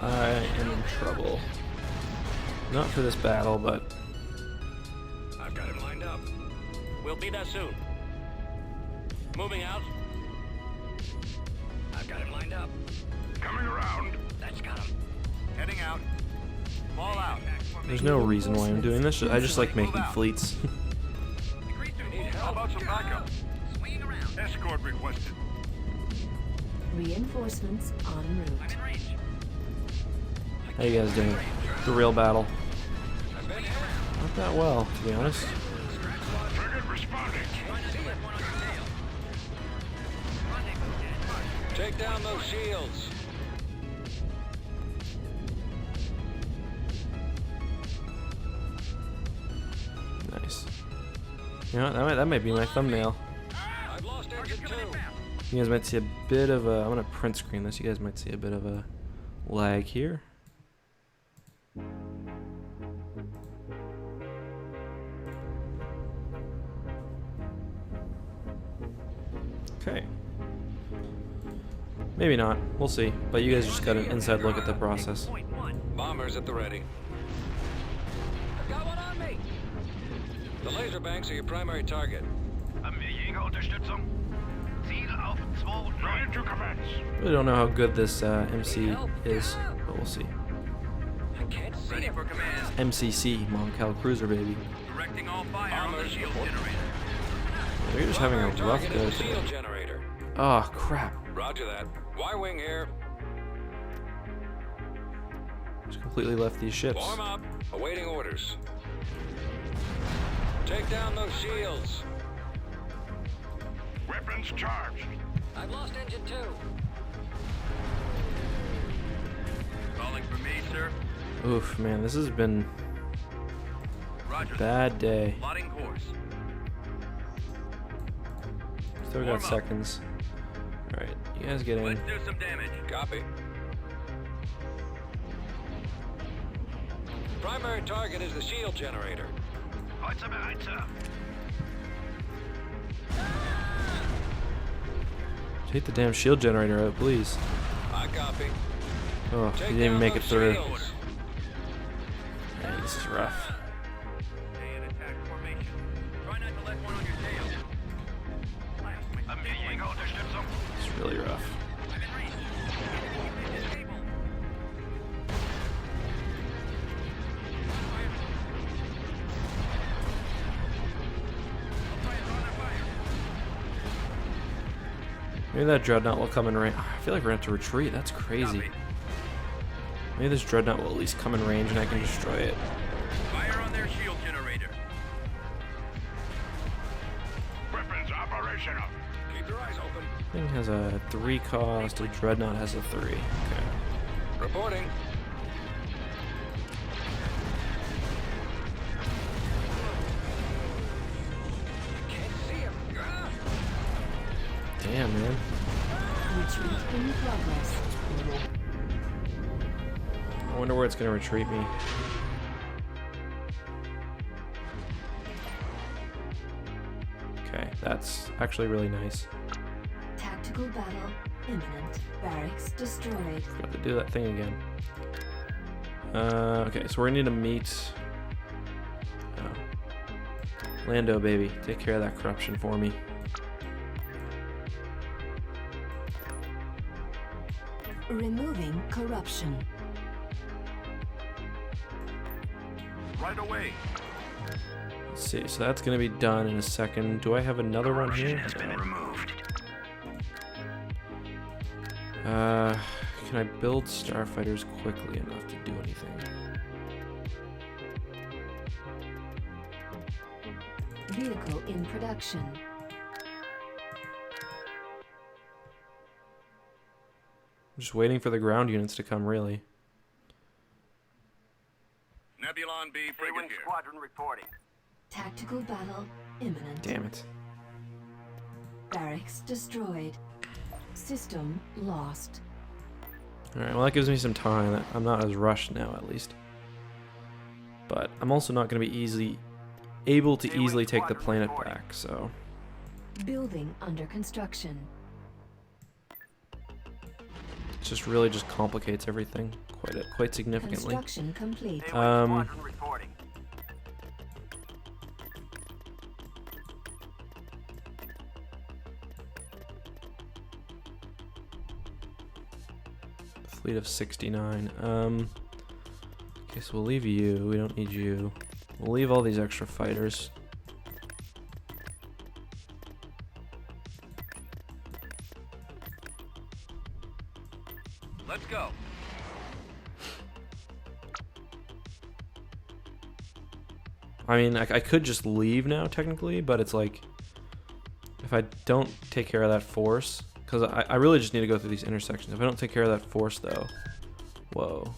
I am in trouble. Not for this battle, but I've got him lined up. We'll be there soon. Moving out. I've got him lined up. Coming around. That's got him. Heading out. Fall out. there's no reason why I'm doing this. I just like making fleets. Need How help. about some backup? Escort requested. Reinforcements en route. How you guys doing? The real battle. Not that well, to be honest. Frigate responding. Take down those shields. Nice. You know what, that might be my thumbnail. I've lost engine 2. You guys might see a bit of a. I'm gonna print screen this. You guys might see a bit of a lag here. Okay. Maybe not. We'll see. But you guys just got an inside look at the process. Bombers at the ready. I've got one on me. The laser banks are your primary target. Jägerunterstützung. Ziel auf 2. Ready to commence. Really don't know how good this MC is, but we'll see. I can't see Ready him. for command. MCC, Mon Cal Cruiser, baby. Directing all fire on the Bombers shield report. generator. You're just having a Primary rough target go is the today. shield generator. Oh, crap. Roger that. Y-wing here. Just completely left these ships. Form up. Awaiting orders. Take down those shields. Weapons charged. I've lost engine 2. Calling for me, sir. Oof, man, this has been Roger. a bad day. Plotting course. Still got seconds. Alright, you guys get in. Let's do some damage. Copy. Primary target is the shield generator. Kreuzer bereit, sir. Take the damn shield generator out, please. I copy. Oh, Take you didn't even down make it those through. shields. Dang, this is rough. Stay in attack formation. Try not to let one on your tail. Haben wir Jägerunterstützung? It's really rough. I'm in range. Disable. I'll try and draw their fire. Maybe that dreadnought will come in range. I feel like we're going to have to retreat. That's crazy. Copy. Maybe this dreadnought will at least come in range and I can destroy it. Fire on their shield generator. Weapons operational. Keep your eyes open. Thing has a 3 cost, a dreadnought has a 3. Okay. Reporting. Can't see him. Ah! Damn, man. Retreat in progress. I wonder where it's going to retreat me. Okay, that's actually really nice. Tactical battle imminent. Barracks destroyed. Forgot to do that thing again. Okay, so we're gonna need to meet. Oh. Lando, baby, take care of that corruption for me. Removing corruption. Right away. Let's see, so that's gonna be done in a second. Do I have another one here? removed. Can I build starfighters quickly enough to do anything? Vehicle in production. I'm just waiting for the ground units to come, really. Nebulon B frigate here. Squadron reporting. Tactical battle imminent. Damn it. Barracks destroyed. System lost. Alright, well that gives me some time. I'm not as rushed now, at least. But I'm also not going to be able to easily take the planet back, so... Building under construction. It just really just complicates everything quite significantly. Construction complete. Reporting. Fleet of 69. Okay, so we'll leave you. We don't need you. We'll leave all these extra fighters. Let's go. I mean, I could just leave now, technically, but it's like... If I don't take care of that force... Because I really just need to go through these intersections. If I don't take care of that force, though... Whoa.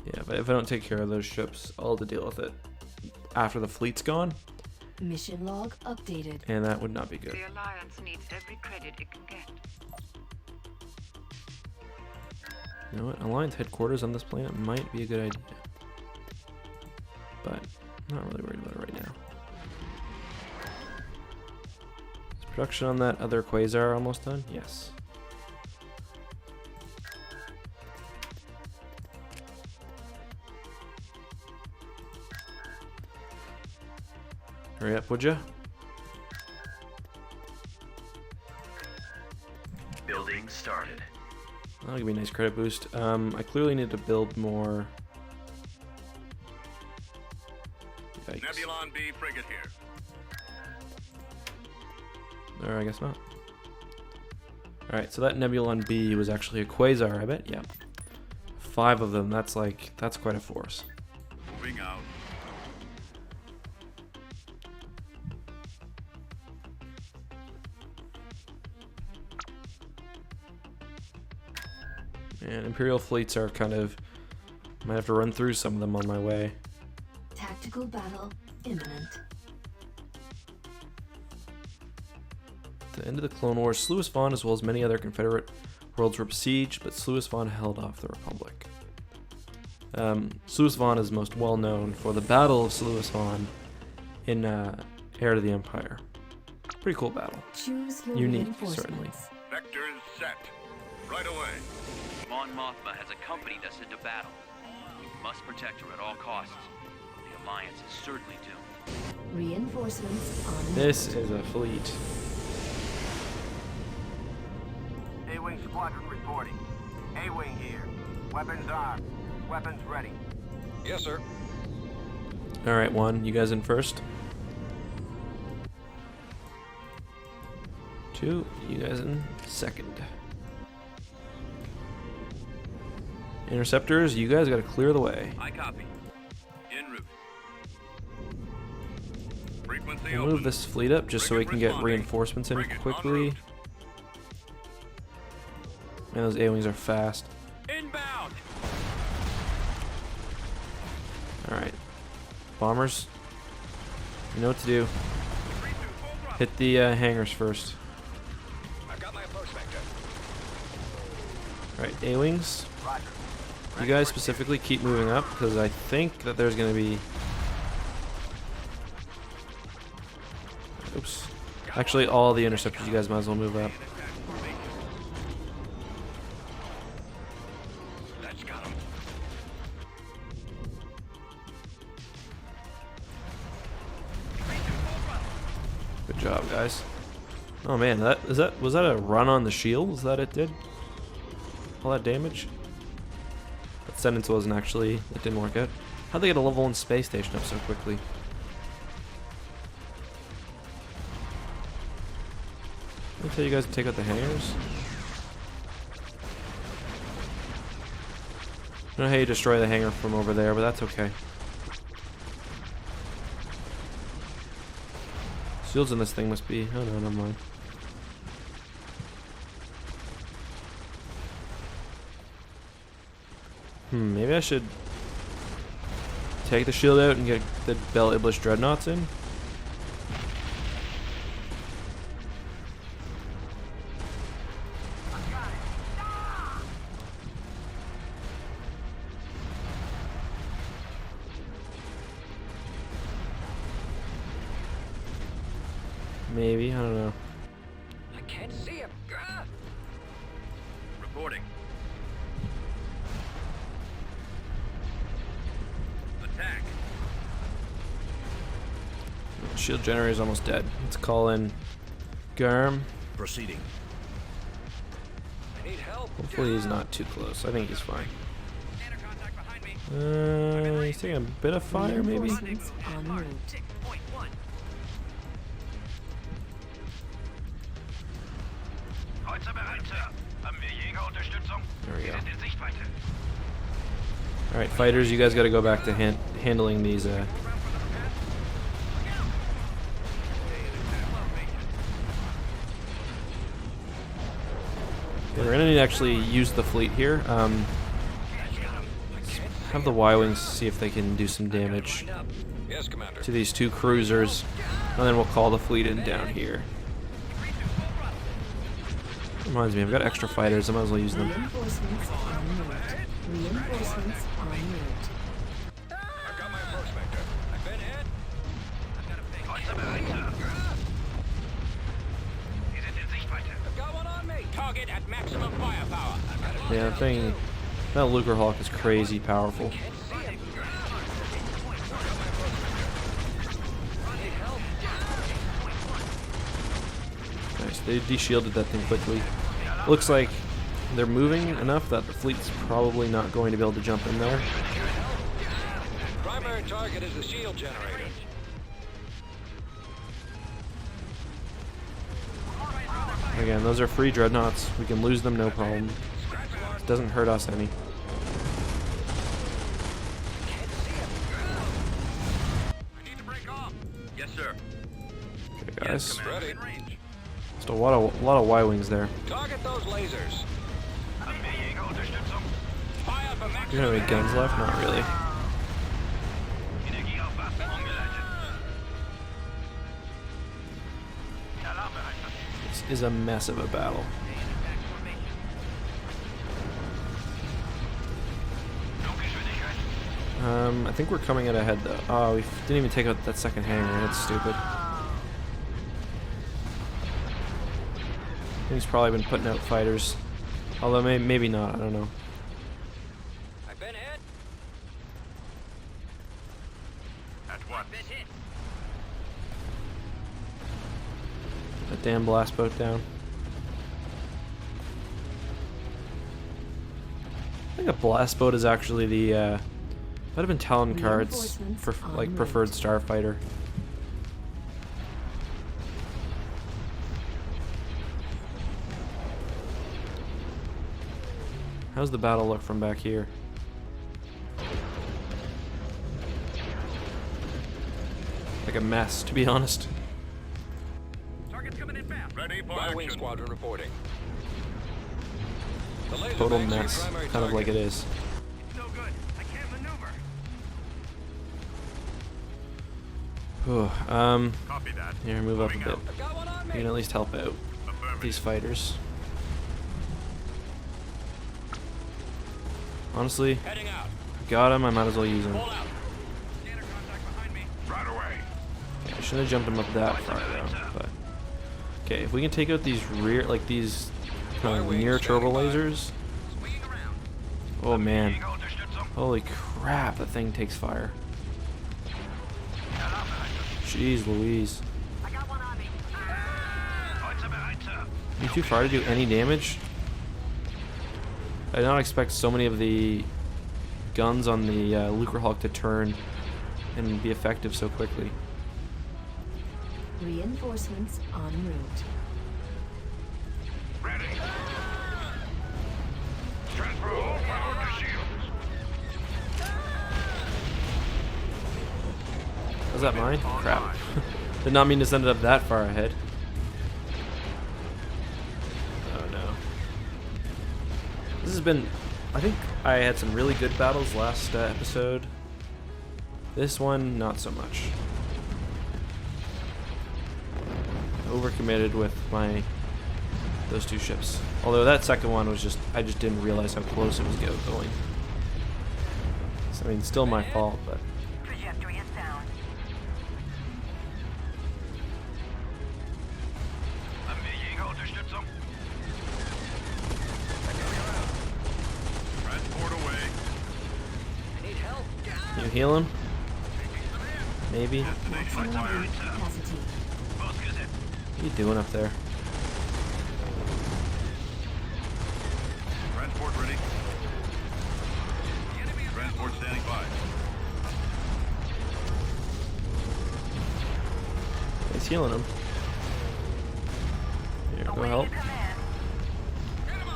Yeah, but if I don't take care of those ships, I'll have to deal with it after the fleet's gone. Mission log updated. And that would not be good. The Alliance needs every credit it can get. You know what? Alliance headquarters on this planet might be a good idea. But I'm not really worried about it right now. Is production on that other quasar almost done? Yes. Hurry up, would ya? Building started. That'll give me a nice credit boost. I clearly need to build more. Yikes. Nebulon B frigate here. Or I guess not. Alright, so that Nebulon B was actually a quasar, I bet? Yep. 5 of them, that's quite a force. Moving out. And Imperial fleets are kind of... Might have to run through some of them on my way. Tactical battle imminent. At the end of the Clone Wars, Sluis Von, as well as many other Confederate worlds, were besieged, but Sluis Von held off the Republic. Sluis Von is most well known for the Battle of Sluis Von in Heir to the Empire. Pretty cool battle. Choose your Unique, reinforcements. certainly. Vectors set. Right away. Mon Mothma has accompanied us into battle. We must protect her at all costs. The Alliance is certainly doomed. Reinforcements on This is a fleet. A-Wing squadron reporting. A-Wing here. Weapons armed. Weapons ready. Yes, sir. Alright, 1, you guys in first. 2, you guys in second. Interceptors, you guys gotta clear the way. I copy. En route. Frequency We'll open. move this fleet up just so we can get reinforcements in Frigate en quickly. route. Man, those A-Wings are fast. Inbound. Alright. Bombers, you know what to do. Hit the hangars first. I've got my approach vector. Alright, A-Wings. You guys specifically keep moving up, because I think that there's going to be... Oops. Actually, all the interceptors, you guys might as well move up. That's got him. job, guys. Oh man, was that a run on the shields that it did? All that damage? That sentence wasn't actually, it didn't work out. How'd they get a level 1 space station up so quickly? Let me tell you guys to take out the hangars. I don't know how you destroy the hangar from over there, but that's okay. Shields in this thing must be... oh no, never mind. Maybe I should take the shield out and get the Bel Iblis Dreadnoughts in. Maybe, I don't know. I can't see him. Reporting. Attack. Shield generator's almost dead. Let's call in Garm. Proceeding. I need help. Hopefully he's not too close. I think he's fine. He's taking a bit of fire, maybe? Reinforcements en route. There we go. Alright, fighters, you guys gotta go back to handling these, Yeah, we're gonna need to actually use the fleet here. Have the Y-Wings see if they can do some damage Yes, Commander. to these 2 cruisers, and then we'll call the fleet in down here. Reminds me, I've got extra fighters, I might as well use them. Reinforcements en route. Reinforcements en route. I've got my approach vector. I've been hit. I've got one on me. Target at maximum firepower. Yeah, that Lucre Hawk is crazy powerful. Nice, they de-shielded that thing quickly. Looks like they're moving enough that the fleet's probably not going to be able to jump in there. Primary target is the shield generator. Again, those are free dreadnoughts. We can lose them, no problem. It doesn't hurt us any. I need to break off. Yes, sir. Okay, guys. Ready. Just a lot of Y-Wings there. Target those lasers. Fire for Do you maximum. have any guns left? Not really. This is a mess of a battle. I think we're coming out ahead though. Oh, we didn't even take out that second hangar. That's stupid. He's probably been putting out fighters. Although maybe not, I don't know. I've been hit. At what? That damn blast boat down. I think a blast boat is actually the might have been Talon cards for like preferred starfighter. How's the battle look from back here? Like a mess, to be honest. Target's coming in fast. Ready for Y-Wing action. squadron reporting. The laser Total banks are your mess, primary kind of like it target. is. It's no good. I can't maneuver. Copy that. Here, move up a Moving bit. out. I've got one on You me. can at least help out Affirmative. these fighters. Honestly, Heading out. got him, I might as well use him. Pull out. Scanner contact behind me. Right away. I shouldn't have jumped him up that far though, but... Okay, if we can take out these rear, like these kind of near turbo lasers... Swinging around. Oh man. Holy crap, that thing takes fire. Jeez Louise. I got one on me. Are you too far to do any damage? I did not expect so many of the guns on the Lucre Hulk to turn and be effective so quickly. Reinforcements en route. Ready. Transfer all power to shields. Was that mine? Crap. Did not mean to send it up that far ahead. Oh no. This has been... I think I had some really good battles last episode. This one, not so much. Overcommitted with those two ships. Although that second one was I just didn't realize how close it was going. So, I mean, still my fault, but... Trajectory is sound. Transport away. Can you heal him? Maybe. Destination acquired. Capacity. What are you doing up there? Transport ready. Transport standing by. He's healing him. Here, go help.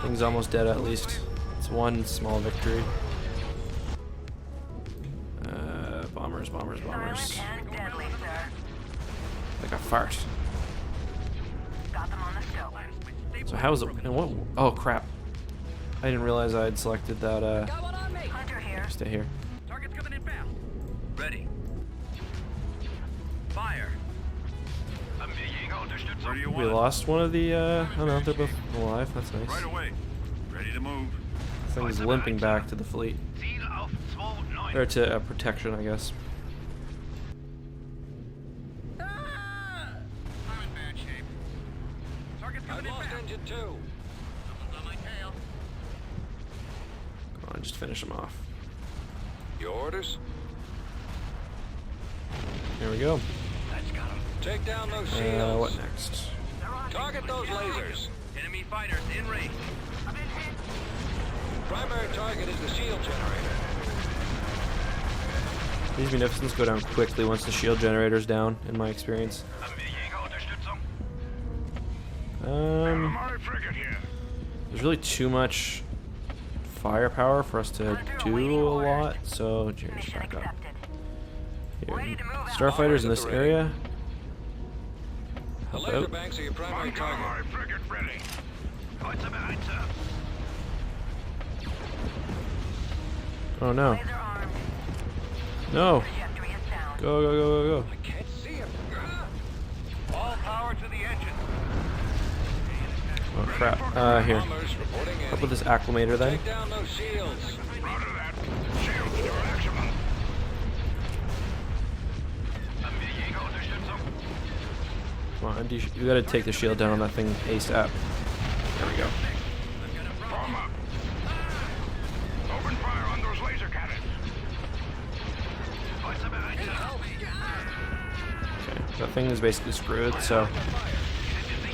Thing's almost dead at least. It's one small victory. Bombers. Silent and deadly, sir. Like a fart. Got them on the scope. So how is it? And what? Oh crap! I didn't realize I had selected that. Hunter here. Stay here. Target's coming inbound. Ready. Fire. Where do you We want it? lost one of the. Oh no, they're both alive. That's nice. Right away. Ready to move. Thing's limping back to the fleet. Or to protection, I guess. I'm in bad shape. Target's coming inbound. Lost engine 2. Someone's on my tail. Come on, just finish him off. Your orders? Here we go. Take down those shields. What next? Target those lasers. Enemy fighters in range. Primary target is the shield generator. These munificents go down quickly once the shield generator's down, in my experience. Frigate here. There's really too much firepower for us to do a lot, so just back up. Here. Starfighters in this area. The Help laser out. banks are your primary target. Frigate ready. Oh no. Laser armed. No. Trajectory is sound. Go. I can't see him. All power to the engine. Oh crap. Here. Bombers reporting in. Up with this acclimator then. Take down those shields. Roger that. Shields to action. Come on, you gotta take the shield down on that thing ASAP. There we go. Form up. Open fire on those laser cannons. Okay, that thing is basically screwed, so...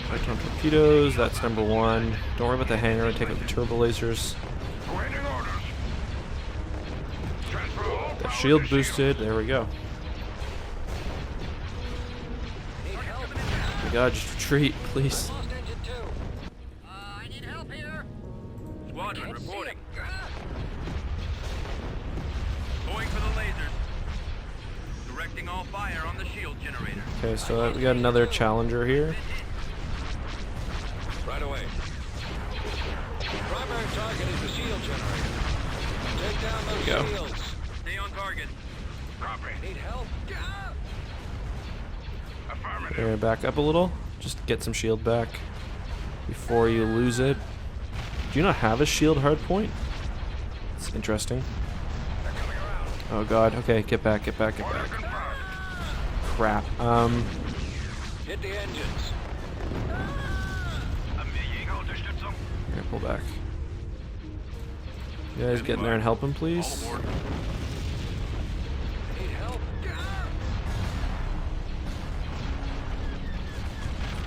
Electron torpedoes, that's number one. Don't worry about the hangar, take out the turbo lasers. Awaiting orders. Transfer all The power shield to boosted, there we go. Oh my god, just retreat, please. Lost engine 2. I need help here. Squadron reporting. Going for the lasers. Directing all fire on the shield generator. Okay, so we got another challenger here. Right away. Primary target is the shield generator. Take down those There we go. shields. Stay on target. Copy. Need help? Affirmative. Here, back up a little. Just get some shield back before you lose it. Do you not have a shield hardpoint? It's interesting. Oh god, okay, get back. Crap. Hit the engines. Here, pull back. You guys get in there and help him, please. Need help?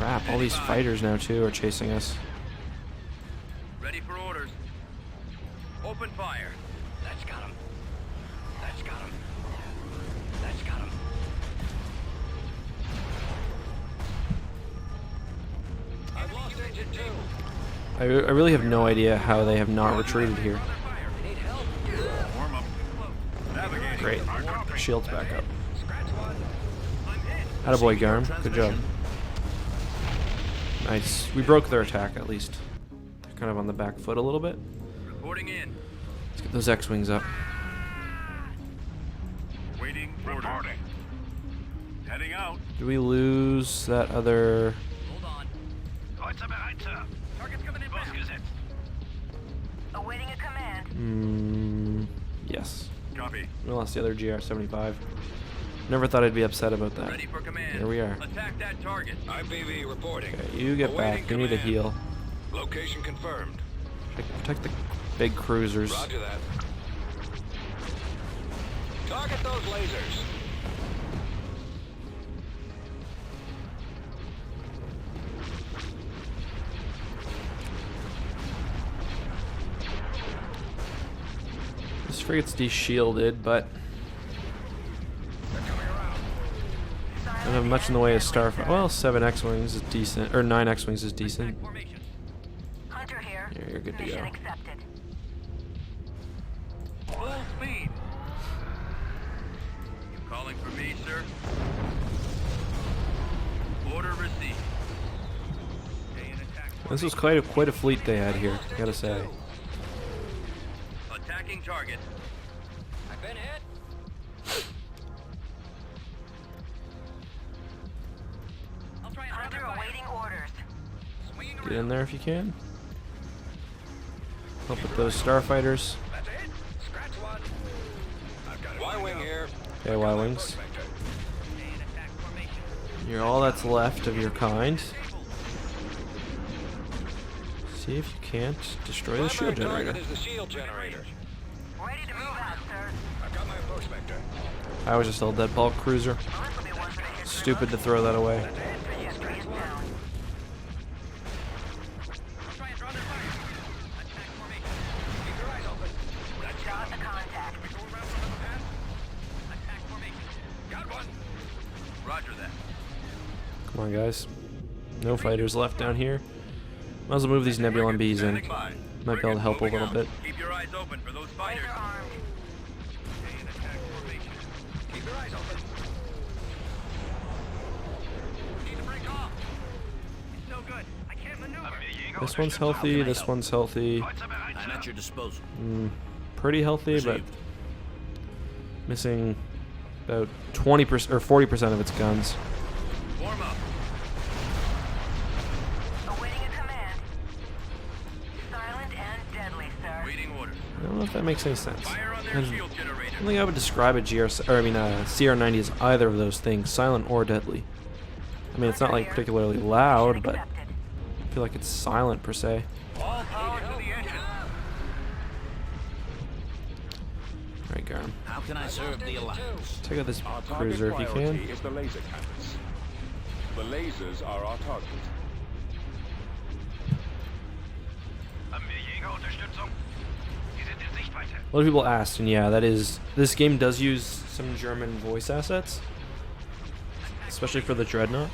Crap, all these fighters now too are chasing us. Ready for orders. Open fire. That's got him. That's got him. That's got him. I've lost engine 2. I really have no idea how they have not retreated here. Need help? Warm up. Navigating. Great. Shield's back up. Scratch one. I'm hit. Attaboy, Garm. Good job. Nice. We broke their attack at least. They're kind of on the back foot a little bit. Reporting in. Let's get those X-Wings up. Waiting orders. Heading out. Do we lose that other... Hold on. Target's coming in fast. Awaiting a command. Yes. Copy. We lost the other GR-75. Never thought I'd be upset about that. Ready for command. Here we are. Attack that target. IPV reporting. Okay, you get back. We need a heal. Location confirmed. Protect the big cruisers. Roger that. Target those lasers. This frigate's de-shielded, but I don't have much in the way of starfighter. Well, 7 X-Wings is decent, or 9 X-Wings is decent. Formation. Hunter here. Yeah, you're good to Mission go. accepted. Full speed. You calling for me, sir? Order received. Stay in attack This was formation. quite a fleet they had here, gotta say. Attacking target. I've been hit. I'll try and Hunter awaiting orders. swinging Get in there if you can. Help with those starfighters. That's it. Scratch one. Y-wing here. Okay, Y-Wings. Stay in attack formation. You're all that's left of your kind. See if you can't destroy the shield Primary generator. target is the shield generator. Ready to move out, sir. I've got my approach vector. I was just a dead bulk cruiser. Well, this will be one for the history Stupid to throw that away. books. History is down. I'll try and draw their fire. Attack formation. Keep your eyes open. We shot the contact. Go around from the path. Attack formation. Got one. Roger that. Come on, guys. No fighters left down here. Might as well move these Nebulon Bs in. Standing by. Might be able to help a little bit. Keep your eyes open for those fighters. Laser armed. Stay in attack formation. Keep your eyes open. Need to break off. It's no good. I can't maneuver. This one's healthy, this one's healthy. I'm at your disposal. Pretty healthy, but missing about 20% or 40% of its guns. Warm up. Awaiting a command. Silent and deadly, sir. Waiting orders. I don't know if that makes any sense. Fire on their And shield I generator. don't think I would describe a CR90 as either of those things, silent or deadly. I mean, it's not like particularly loud, but Accepted. I feel like it's silent per se. All power to the engine. Alright, Garm. How can I serve the Alliance? Take out this cruiser if you can. is the laser cannons. The lasers are our target. A lot of people asked, and yeah, this game does use some German voice assets, especially for the Dreadnought.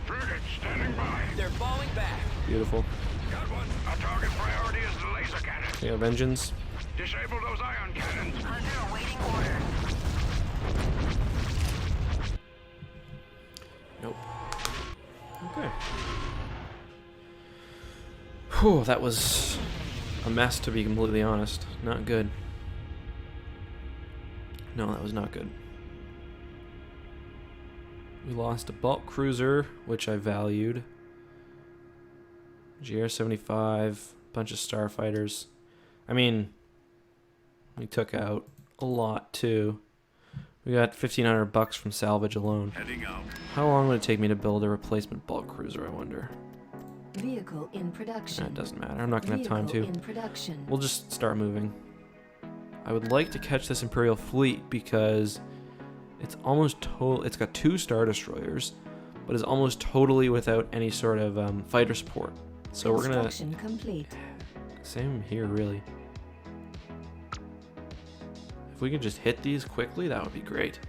Frigate standing by. They're falling back. Beautiful. Got one. Our target priority is the laser cannon. We have engines. Disable those ion cannons. Hunter awaiting orders. Nope. Okay. Whew, that was a mess, to be completely honest. Not good. No, that was not good. We lost a bulk cruiser, which I valued. GR-75, bunch of starfighters. I mean, we took out a lot too. We got $1,500 from salvage alone. Heading out. How long would it take me to build a replacement bulk cruiser, I wonder? Vehicle in production. It doesn't matter. I'm not going to have time Vehicle to. in production. We'll just start moving. I would like to catch this Imperial fleet because it's almost total. It's got 2 Star Destroyers, but is almost totally without any sort of fighter support. So we're gonna... Construction complete. Same here, really. If we could just hit these quickly, that would be great.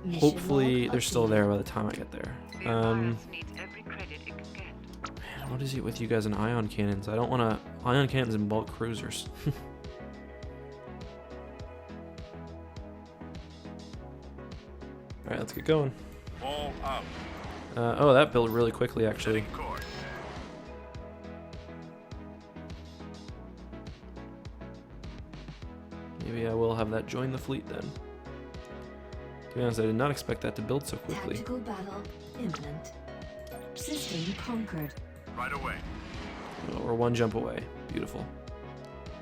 Mission Hopefully log they're still there by the time I get there. The Alliance needs every credit it can get. Man, what is it with you guys and ion cannons? I don't want to... Ion cannons and bulk cruisers. Alright, let's get going. All up. Oh, that built really quickly, actually. Setting course. Maybe I will have that join the fleet then. To be honest, I did not expect that to build so quickly. Tactical battle imminent. System conquered. Right away. Oh, we're one jump away. Beautiful.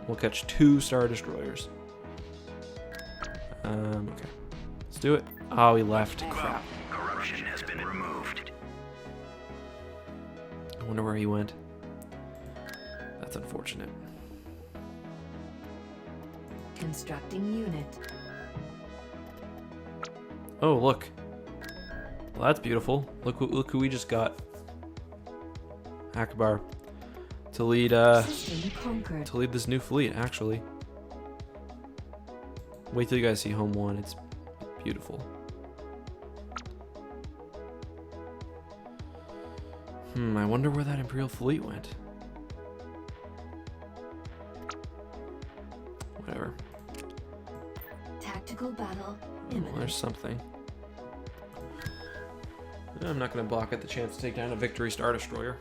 We'll catch 2 Star Destroyers. Okay. Let's do it. Oh, he left. Crap. Corruption has been removed. I wonder where he went. That's unfortunate. Constructing unit. Oh, look. Well, that's beautiful. Look who we just got. Akbar. To lead System conquered. to lead this new fleet, actually. Wait till you guys see Home 1. It's beautiful. I wonder where that Imperial fleet went. Whatever. Tactical battle Well, imminent. there's something. I'm not going to block at the chance to take down a Victory Star Destroyer.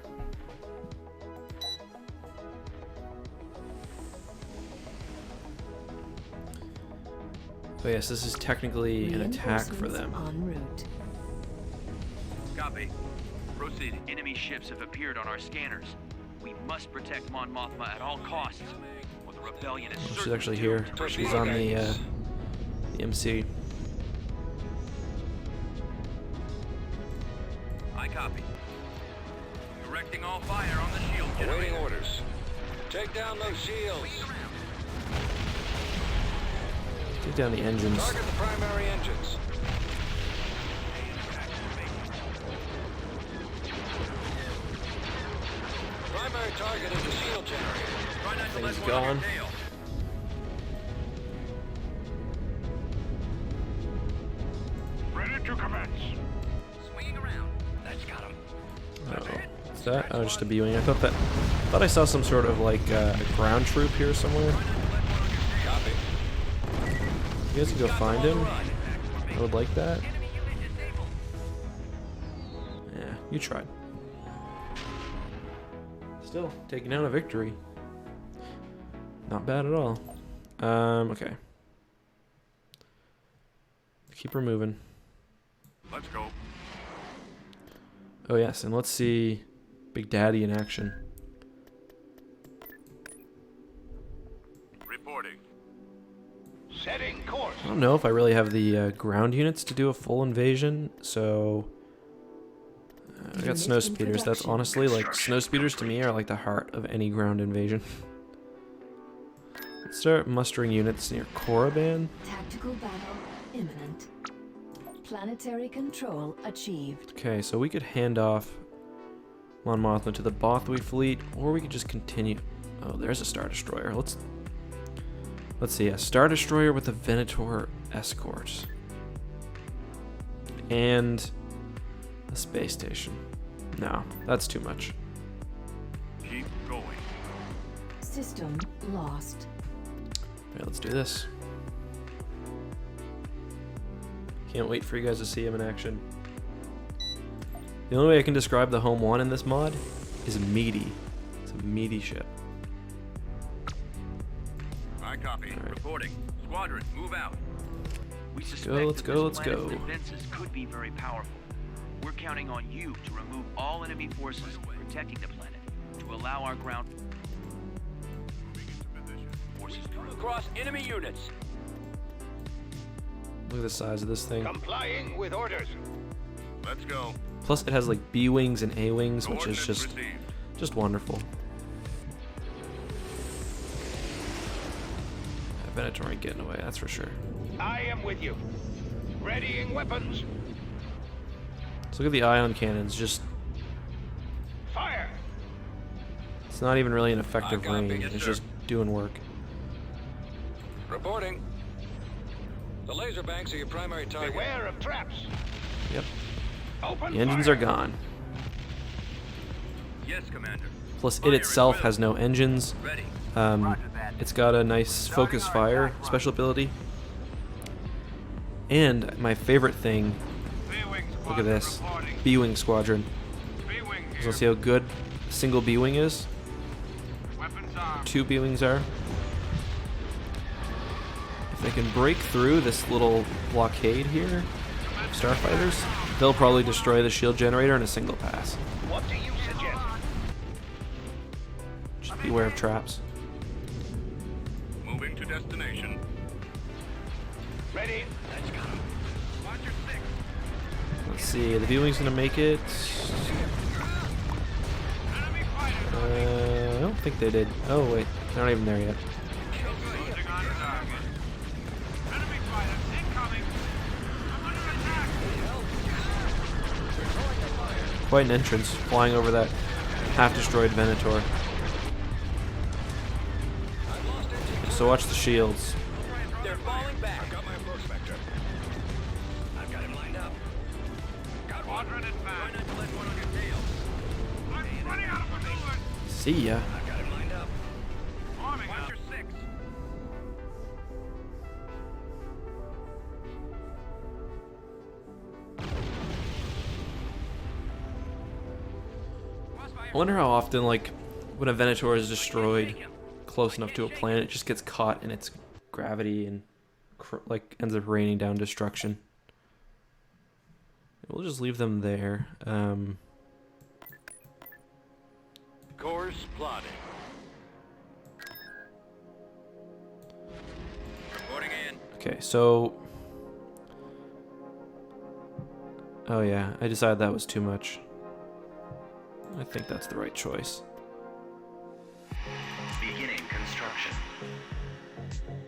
Oh yes, this is technically an attack for them. En route. Copy. Proceeding. Enemy ships have appeared on our scanners. We must protect Mon Mothma at all costs, or the rebellion is She's actually here. She's on the MC. I copy. Directing all fire on the shield Awaiting generator. orders. Take down those shields. Take down the engines. Target the primary engines. Primary target is the shield generator. Try not to Thing's let one gone. on your tail. Ready to commence. Swinging around. That's got him. Oh, what's that? Oh, just a B-wing. I thought I saw some sort of like a ground troop here somewhere. Copy. You guys can go find him. I would like that. Yeah, you tried. Still taking down a victory. Not bad at all. Okay. Keep her moving. Let's go. Oh yes, and let's see Big Daddy in action. Reporting. Setting course. I don't know if I really have the ground units to do a full invasion, so I got snow speeders. That's honestly like snow speeders to me are like the heart of any ground invasion. Let's start mustering units near Korriban. Tactical battle imminent. Planetary control achieved. Okay, so we could hand off Mon Mothma to the Bothwy fleet, or we could just continue. Oh, there's a Star Destroyer. Let's see, a Star Destroyer with a Venator escort. And a space station. No, that's too much. Keep going. System lost. Okay, let's do this. Can't wait for you guys to see him in action. The only way I can describe the Home 1 in this mod is meaty. It's a meaty ship. I copy. All right. Reporting. Squadron, move out. We suspect let's that go, this let's go. planet's defenses could be very powerful. We're counting on you to remove all enemy forces protecting the planet, to allow our ground Moving into position. forces to Across enemy units. Look at the size of this thing. Complying with orders. Let's go. Plus it has like B-wings and A-wings, which is Coordinates received. just wonderful. That Venator ain't getting away, that's for sure. I am with you. Readying weapons. Let's look at the ion cannons. Just Fire! it's not even really an effective copy. range. Yes, It's sir. just doing work. Reporting. The laser banks are your primary target. Beware of traps. Yep. Open The engines fire. are gone. Yes, Commander. Plus, it itself has no engines. Ready. It's got a nice focus fire special ability. And my favorite thing, look at this, B-Wing Squadron. So see how good a single B-Wing is? 2 B-Wings are. If they can break through this little blockade here, starfighters, they'll probably destroy the shield generator in a single pass. What do you suggest? Just beware of traps. Moving to destination. Ready? Let's go. Watch your six. Let's see, the B-Wing's gonna make it. I don't think they did. Oh wait, they're not even there yet. Quite an entrance, flying over that half-destroyed Venator. So watch the shields. They're falling back. I've got my approach vector. I've got him lined up. Got one running back. Try not to let one on your tail. I'm running out of maneuvers. See ya. I've got him lined up. Arming Watch up. your six. I wonder how often, like, when a Venator is destroyed close enough to a planet, it just gets caught in its gravity and, like, ends up raining down destruction. We'll just leave them there. Course plotting. Reporting in. Okay, so... Oh yeah, I decided that was too much. I think that's the right choice. Beginning construction.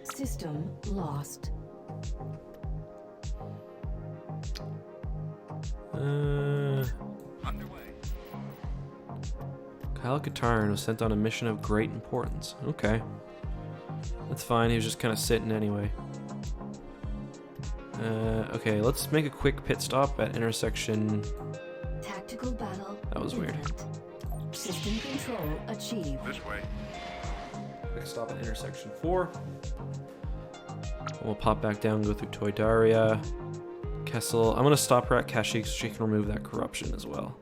System lost. Underway. Kyle Katarn was sent on a mission of great importance. Okay. That's fine, he was just kind of sitting anyway. Okay, let's make a quick pit stop at intersection... Tactical battle. That was weird. imminent. System control achieved. This way. Quick stop at intersection 4. We'll pop back down, go through Toydaria, Kessel. I'm gonna stop her at Kashyyyk so she can remove that corruption as well.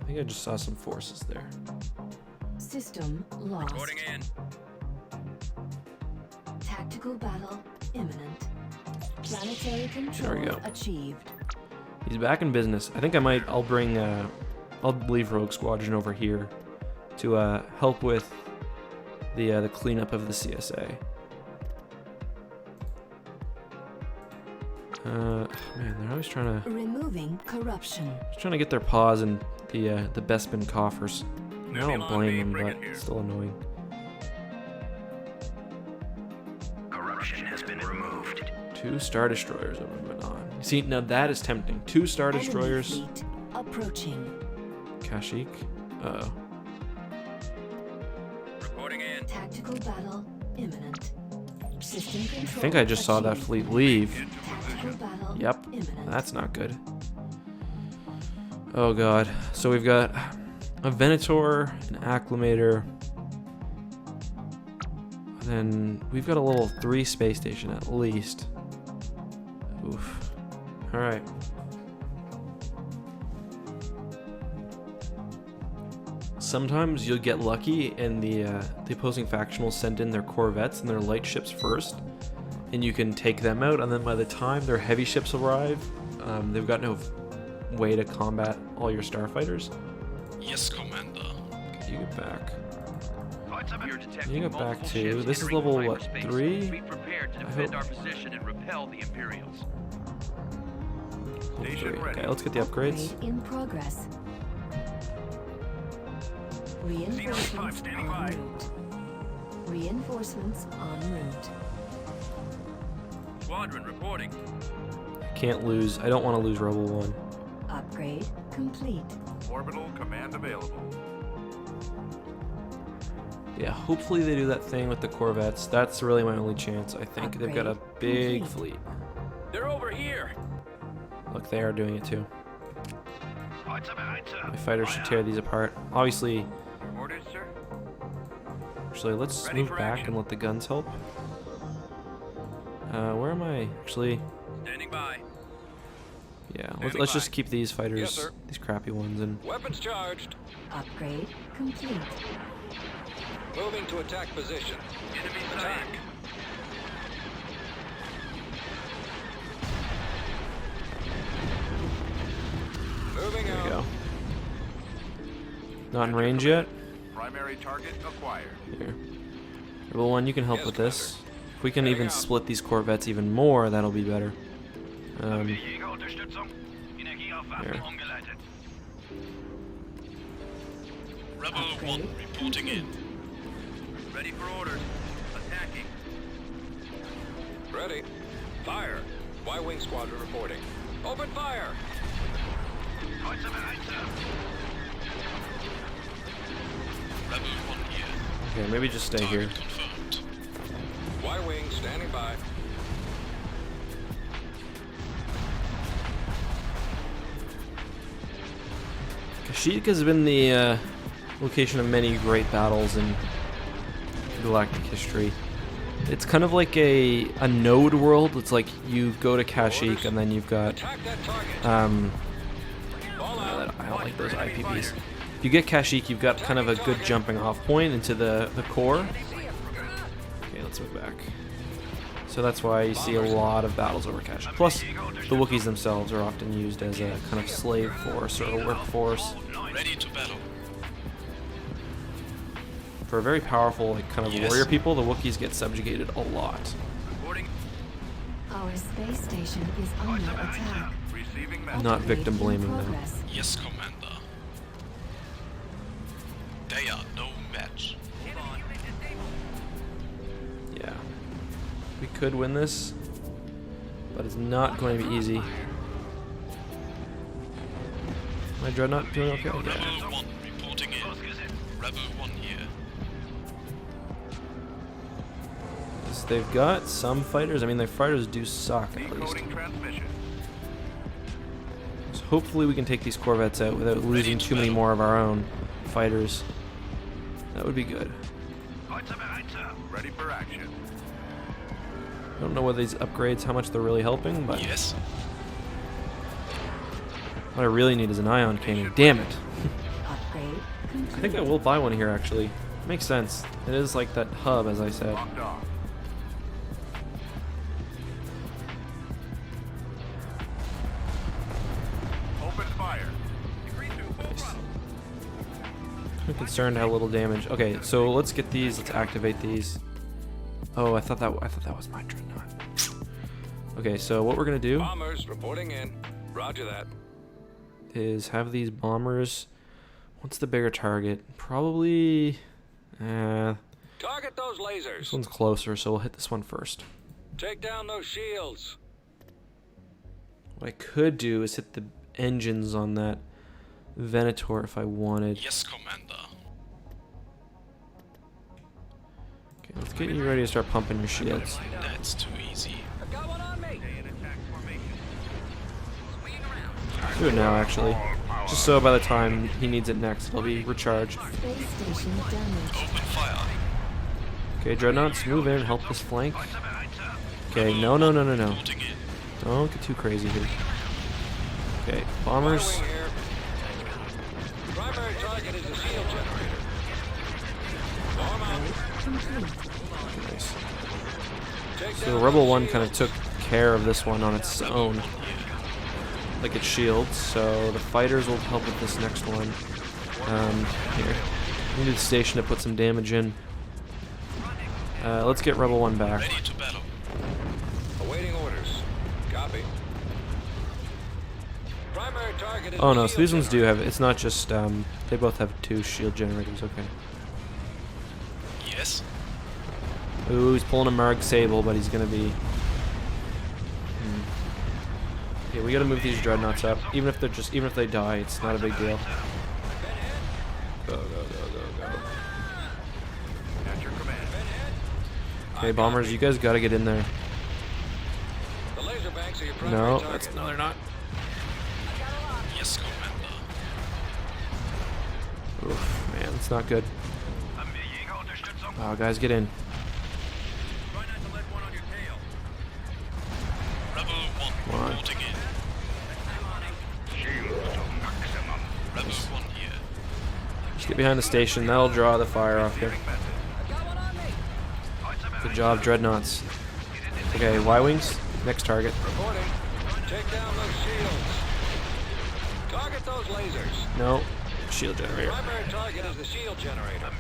I think I just saw some forces there. System lost. Reporting in. Tactical battle imminent. Planetary control There we go. achieved. He's back in business. I think I'll bring, I'll leave Rogue Squadron over here to help with the cleanup of the CSA. Man, they're always trying Removing corruption. to get their paws in the Bespin coffers. I don't Nebulon blame B, them, bring but it here. it's still annoying. Corruption has been removed. 2 Star Destroyers are moving on. See, now that is tempting. 2 Star Enemy Destroyers. fleet approaching. Kashyyyk. Uh-oh. Reporting in. Tactical battle imminent. System control I think I just saw that achieved. fleet leave. Tactical battle Yep. imminent. That's not good. Oh god. So we've got a Venator, an Acclimator. Then we've got a level 3 space station at least. Oof. Alright. Sometimes you'll get lucky and the opposing faction will send in their corvettes and their light ships first, and you can take them out, and then by the time their heavy ships arrive, they've got no way to combat all your starfighters. Yes, Commander. Okay, you get back. We are detecting You get back multiple to- ships this is entering level, what, hyperspace. 3? Be prepared to I defend hope. our position and repel the Imperials. Station ready. Okay, let's get the upgrades. Upgrade in progress. Z-5 Reinforcements standing en by. route. Reinforcements en route. Squadron reporting. Can't lose. I don't want to lose Rebel 1. Upgrade complete. Orbital command available. Yeah, hopefully they do that thing with the Corvettes. That's really my only chance, I think. They've got a big fleet. They're over here. Look, they are doing it too. My fighters should tear these apart. Obviously, Orders, sir. actually, let's Ready move for back action. and let the guns help. Where am I? Actually, Standing by. yeah, Standing let's by. just keep these fighters, Yes, sir. these crappy ones, and Weapons charged. Upgrade complete. Moving to attack position. Enemy Attack. sighted. Moving there we out. go. Not in range yet. Primary target acquired. Here. Rebel 1, you can help Yes, with this. If we can Heading even out. split these Corvettes even more, that'll be better. There. Rebel 1 reporting in. Ready for orders. Attacking. Ready. Fire. Y-wing squadron reporting. Open fire. Rebel 1 here. Okay, maybe just stay here. Target confirmed. Y-wing standing by. Kashyyyk has been the location of many great battles in galactic history. It's kind of like a node world. It's like you go to Kashyyyk and then you've got Attack that target. I don't like those IPVs. If you get Kashyyyk, you've got kind of a good jumping off point into the core. Okay, let's move back. So that's why you see a lot of battles over Kashyyyk. Plus, the Wookiees themselves are often used as a kind of slave force or a workforce. Ready to battle. For a very powerful, like, kind of Yes. warrior people, the Wookiees get subjugated a lot. Reporting. Our space station is under attack. Receiving message. Not Upgrade victim in blaming them. progress. Yes, Commander. They are no match. Yeah. We could win this, but it's not going to be easy. My Dreadnought doing okay? Rebel Yeah. 1 reporting in. Rebel 1 here. So they've got some fighters. I mean, their fighters do suck, at least. Decoding transmission. So hopefully we can take these Corvettes out without losing too many more of our own fighters. That would be good. Ready for action. I don't know whether these upgrades, how much they're really helping, but Yes. what I really need is an ion cannon. Damn it. Upgrade I complete. think I will buy one here, actually. Makes sense. It is like that hub, as I said. Locked off. Open fire. I'm concerned how little damage. Okay, so let's get these. Let's activate these. Oh, I thought that was my Dreadnought. Okay, so what we're gonna do Bombers reporting in. Roger that. is have these bombers. What's the bigger target? Probably. Target those lasers. This one's closer, so we'll hit this one first. Take down those shields. What I could do is hit the engines on that Venator if I wanted. Yes, Commander. Okay, let's get you ready to start pumping your shields. That's too easy. I've got one on me. Stay in attack formation. Swinging around. Do it now, actually. Just so by the time he needs it next, it'll be recharged. Space station damaged. Open fire. Okay, Dreadnoughts, move in and help this flank. Okay, no. Reporting in. Don't get too crazy here. Okay, bombers. Y-wing here. Primary target is the shield generator. Bomb out. Nice. Take So down Rebel those 1 kind of shields. took care of this one on its own, like its shields, so the fighters will help with this next one. Here. We need the station to put some damage in. Let's get Rebel 1 back. Ready to battle. Awaiting orders. Copy. Primary target is Oh the no, so shield these ones do generator. have, it's not just, they both have 2 shield generators, okay. Yes. Ooh, he's pulling a Marg Sable, but he's gonna be Okay, we gotta move these dreadnoughts up. Even if they die, it's not a big deal. Go, go, go, go, go. At your command. Okay, bombers, you guys gotta get in there. The laser banks are your primary No, target. that's no, they're not. Yes, Commander. Oof, man, it's not good. Oh, guys, get in. Try not to let one on your tail. Rebel 1 Come on. reporting in. Rebel 1 here. Just get behind the station. That'll draw the fire off here. Good job, dreadnoughts. Okay, Y-wings. Next target. Reporting. Take down those shields. Target those lasers. No. Shield generator. Primary target is the shield generator.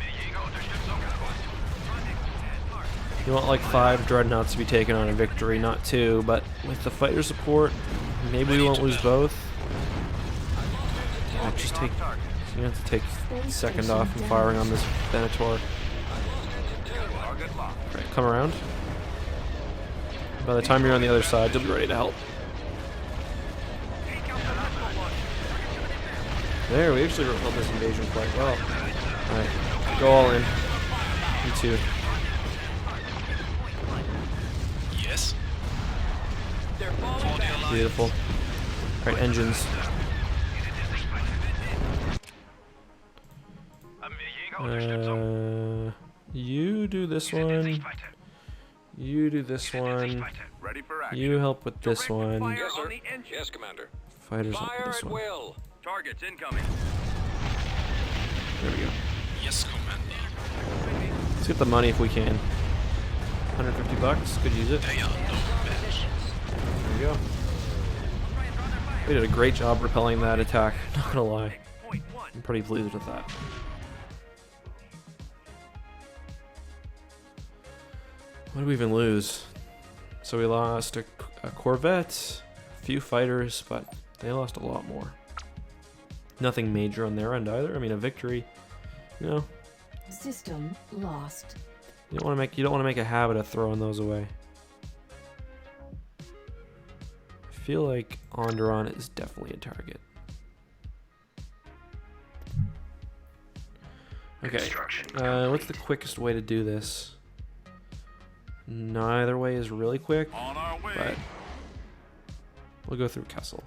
You want like 5 dreadnoughts to be taken on a victory, not 2, but with the fighter support, maybe we won't lose both. Yeah, just take. You have to take a second off from firing on this Venator. Alright, come around. By the time you're on the other side, you'll be ready to help. There, we actually repelled this invasion quite well. Alright, go all in. You too. Yes. Beautiful. Alright, engines. You do this one. You do this one. Ready for action. You help with this one. Yes, sir. Yes, Commander. Fighters help Fire with this at one. will. Targets incoming. There we go. Yes, Commander. Let's get the money if we can. 150 bucks. Could use it. They are no match. There we go. We did a great job repelling that attack. Not gonna lie. I'm pretty pleased with that. What did we even lose? So we lost a Corvette, a few fighters, but they lost a lot more. Nothing major on their end either. I mean, a victory, you know. System lost. You don't want to make a habit of throwing those away. I feel like Onderon is definitely a target. Okay. What's the quickest way to do this? Neither way is really quick, On our way. but we'll go through Kessel.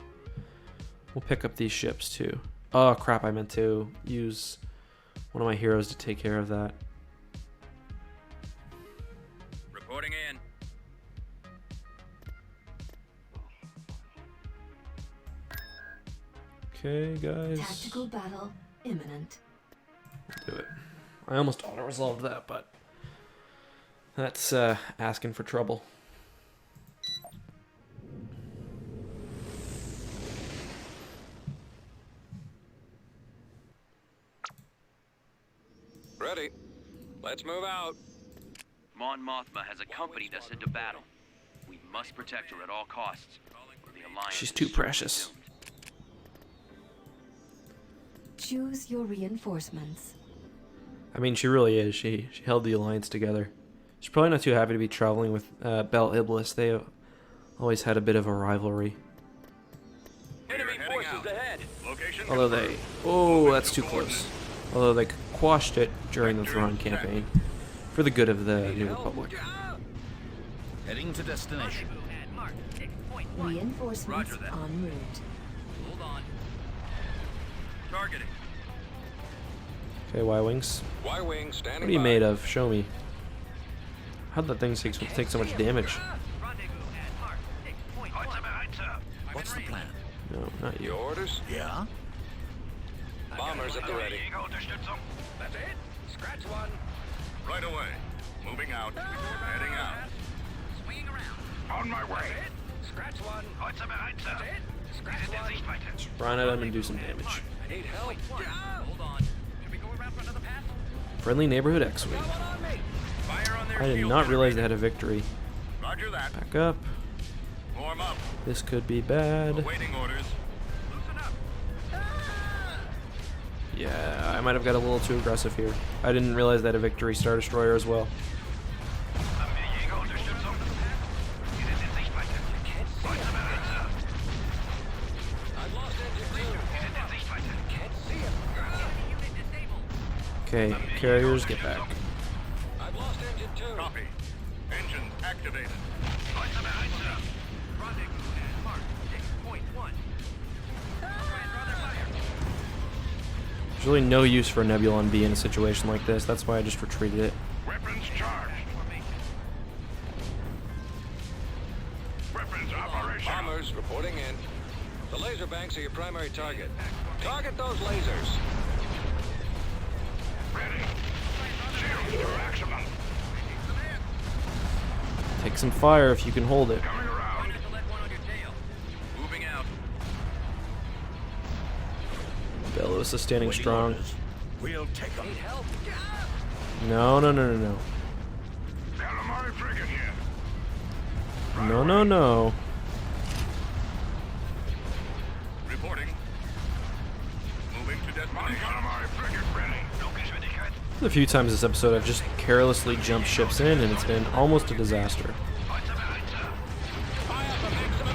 We'll pick up these ships too. Oh crap, I meant to use one of my heroes to take care of that. Reporting in. Okay, guys. Tactical battle imminent. Do it. I almost auto-resolved that, but that's asking for trouble. Ready. Let's move out. Mon Mothma has accompanied us into battle. We must protect her at all costs. Or the Alliance She's is too certainly precious. doomed. Choose your reinforcements. I mean, she really is. She held the Alliance together. She's probably not too happy to be traveling with Bel Iblis. They have always had a bit of a rivalry. Enemy forces ahead. Location Although they... Oh, that's too close. Although they quashed it during the Thrawn campaign. For the good of the New Republic. Heading to destination. Reinforcements Roger that. en route. Hold on. Targeting. Okay, Y-Wings. Y-wing standing What are you by. made of? Show me. How'd that thing take so much damage? What's the plan? No, not you. Your orders? Yeah? Bombers at the ready. That's it. Scratch one. Right away. Moving out. Heading out. Swinging around. On my way. Scratch one. That's it. Scratch one. Just run at him and do some damage. I need help. Hold on. Should we go around for another pass? Friendly neighborhood X-Wing. Fire on their I did shield not realize generator. they had a victory. Roger that. Back up. Form up. This could be bad. Awaiting orders. Loosen up. Yeah, I might have got a little too aggressive here. I didn't realize they had a victory Star Destroyer as well. Okay, carriers, get back. I've lost engine 2. Copy. Engine activated. There's really no use for a Nebulon B in a situation like this. That's why I just retreated it. Weapons charged. Weapons operational. Bombers reporting in. The laser banks are your primary target. Target those lasers. Ready. Shield for maximum. Take some fire if you can hold it. Coming around. Moving out. Bellows is standing strong. We'll take them. No, no, no, no, no. Calamari frigate here. No, no, no. Reporting. Moving to destination. Mon Calamari frigate ready. No Geschwindigkeit. A few times this episode I've just carelessly jumped ships in and it's been almost a disaster.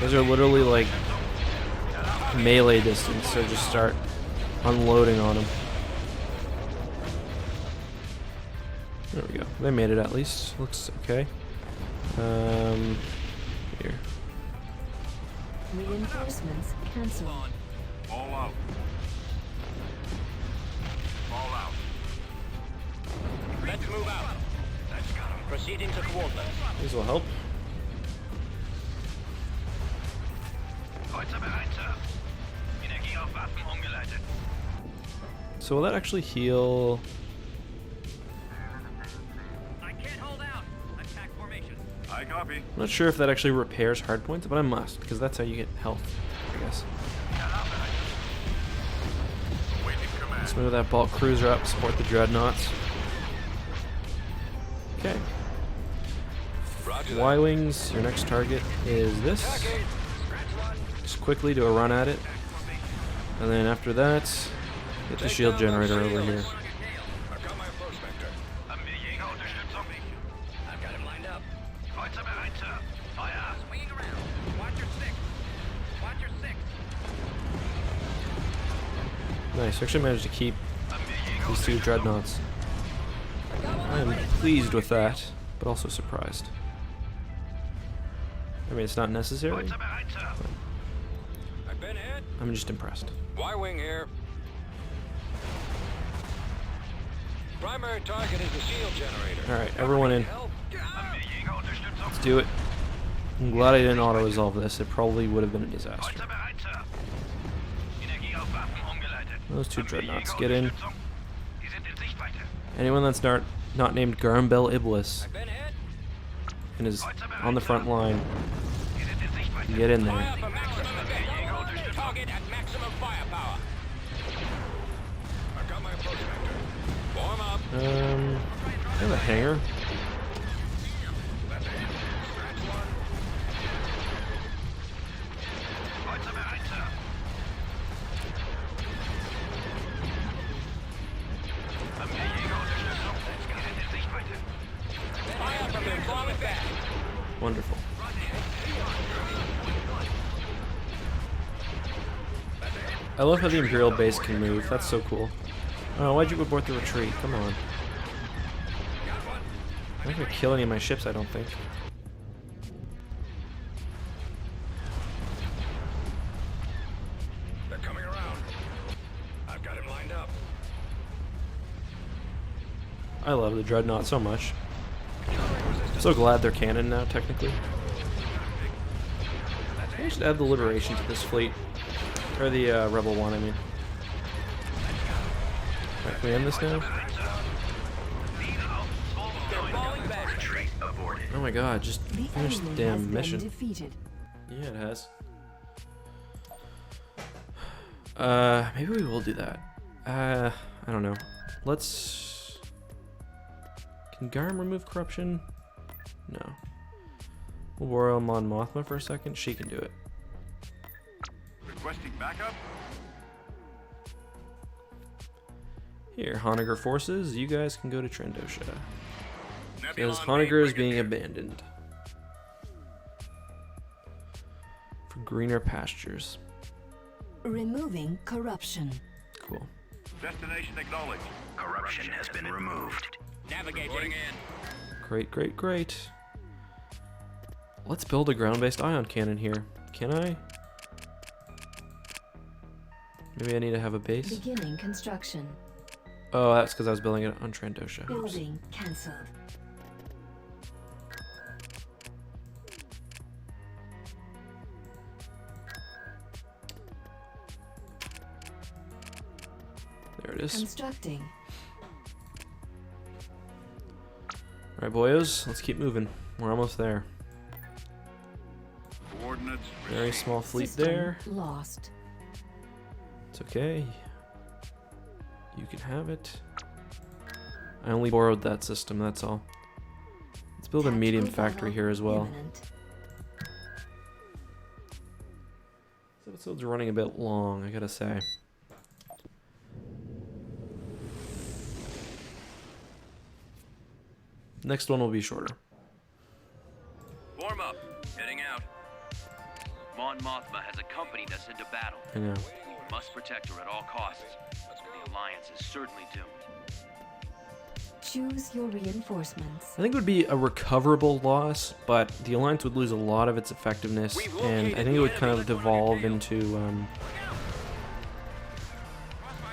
Those are literally like melee distance, so just start unloading on them. There we go. They made it at least. Looks okay. Here. Reinforcements cancelled. All out. All out. Let's move out. That's got him. Proceeding to coordinates. These will help. So will that actually heal? I can't hold out. Attack formation. I copy. I'm not sure if that actually repairs hard points, but I must, because that's how you get health, I guess. Waiting command. Let's move that bulk cruiser up, support the dreadnoughts. Okay. Y-Wings, your next target is this. Just quickly do a run at it. And then after that, get the shield generator over here. I've got my approach vector. I've got him lined up. Fire. Swinging around. Watch your six. Watch your six. Nice, actually managed to keep these two dreadnoughts. I am pleased with that, but also surprised. I mean, it's not necessary, but I've been hit. I'm just impressed. Y-wing here. Primary target is the shield generator. Alright, everyone in. Let's do it. I'm glad I didn't auto-resolve this. It probably would have been a disaster. Those two dreadnoughts, get in. Anyone that's not named Garmbel Iblis and is on the front line, get in there. Target at maximum firepower. I've got my approach vector. Form up. I have a hangar. Wonderful. I love how the Imperial base can move. That's so cool. Oh, why'd you abort the retreat? Come on. I'm not gonna kill any of my ships, I don't think. They're coming around. I've got him lined up. I love the Dreadnought so much. I'm so glad they're canon now, technically. I should add the Liberation to this fleet. Or the Rebel one, I mean. Alright, can we end this now? Oh my god, just finish the damn mission. Defeated. Yeah, it has. Maybe we will do that. I don't know. Let's... Can Garm remove corruption? No. We'll borrow Mon Mothma for a second. She can do it. Requesting backup. Here, Honegger forces, you guys can go to Trandosha. Because Nebulon Honegger is frigate being here. abandoned. For greener pastures. Removing corruption. Cool. Destination acknowledged. Corruption has been removed. Navigating. Great, great, great. Let's build a ground-based ion cannon here. Can I? Maybe I need to have a base. Beginning construction. Oh, that's because I was building it on Trandosha. Oops. Building cancelled. There it is. Constructing. Alright, boyos, let's keep moving. We're almost there. Coordinates Very small fleet System there. Lost. It's okay. You can have it. I only borrowed that system, that's all. Let's build a medium Tactical factory battle here as well. imminent. This episode's running a bit long, I gotta say. Next one will be shorter. Warm up. Heading out. Mon Mothma has accompanied us into battle. I know. We must protect her at all costs. The Alliance is certainly doomed. Choose your reinforcements. I think it would be a recoverable loss, but the Alliance would lose a lot of its effectiveness, and I think it would kind of devolve into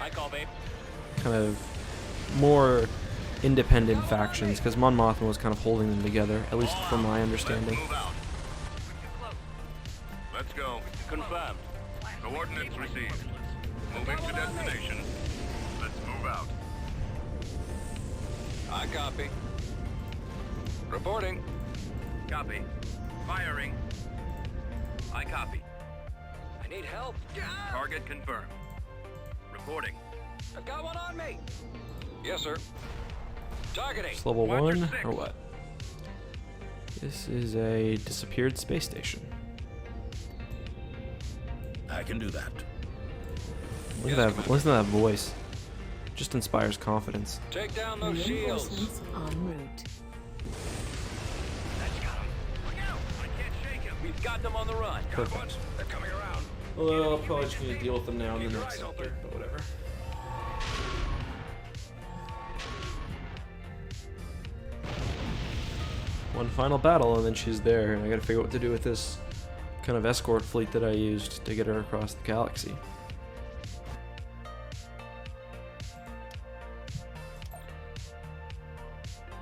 I call, babe. kind of more independent factions, because Mon Mothma was kind of holding them together, at least from my understanding. Move out. Let's go. Confirmed. Coordinates received. Moving to destination. Let's move out. I copy. Reporting. Copy. Firing. I copy. I need help. Target confirmed. Reporting. I've got one on me. Yes, sir. Targeting. It's level Roger, 1, six. or what? This is a disappeared space station. I can do that. Look at that, listen to that voice. Just inspires confidence. Take down those shields. Reinforcements en route. That's got him. Look out! I can't shake him. We've got them on the run. Perfect. They're coming around. Although I'll probably just need to deal with them now in the next sector, but whatever. One final battle and then she's there, and I gotta figure out what to do with this kind of escort fleet that I used to get her across the galaxy.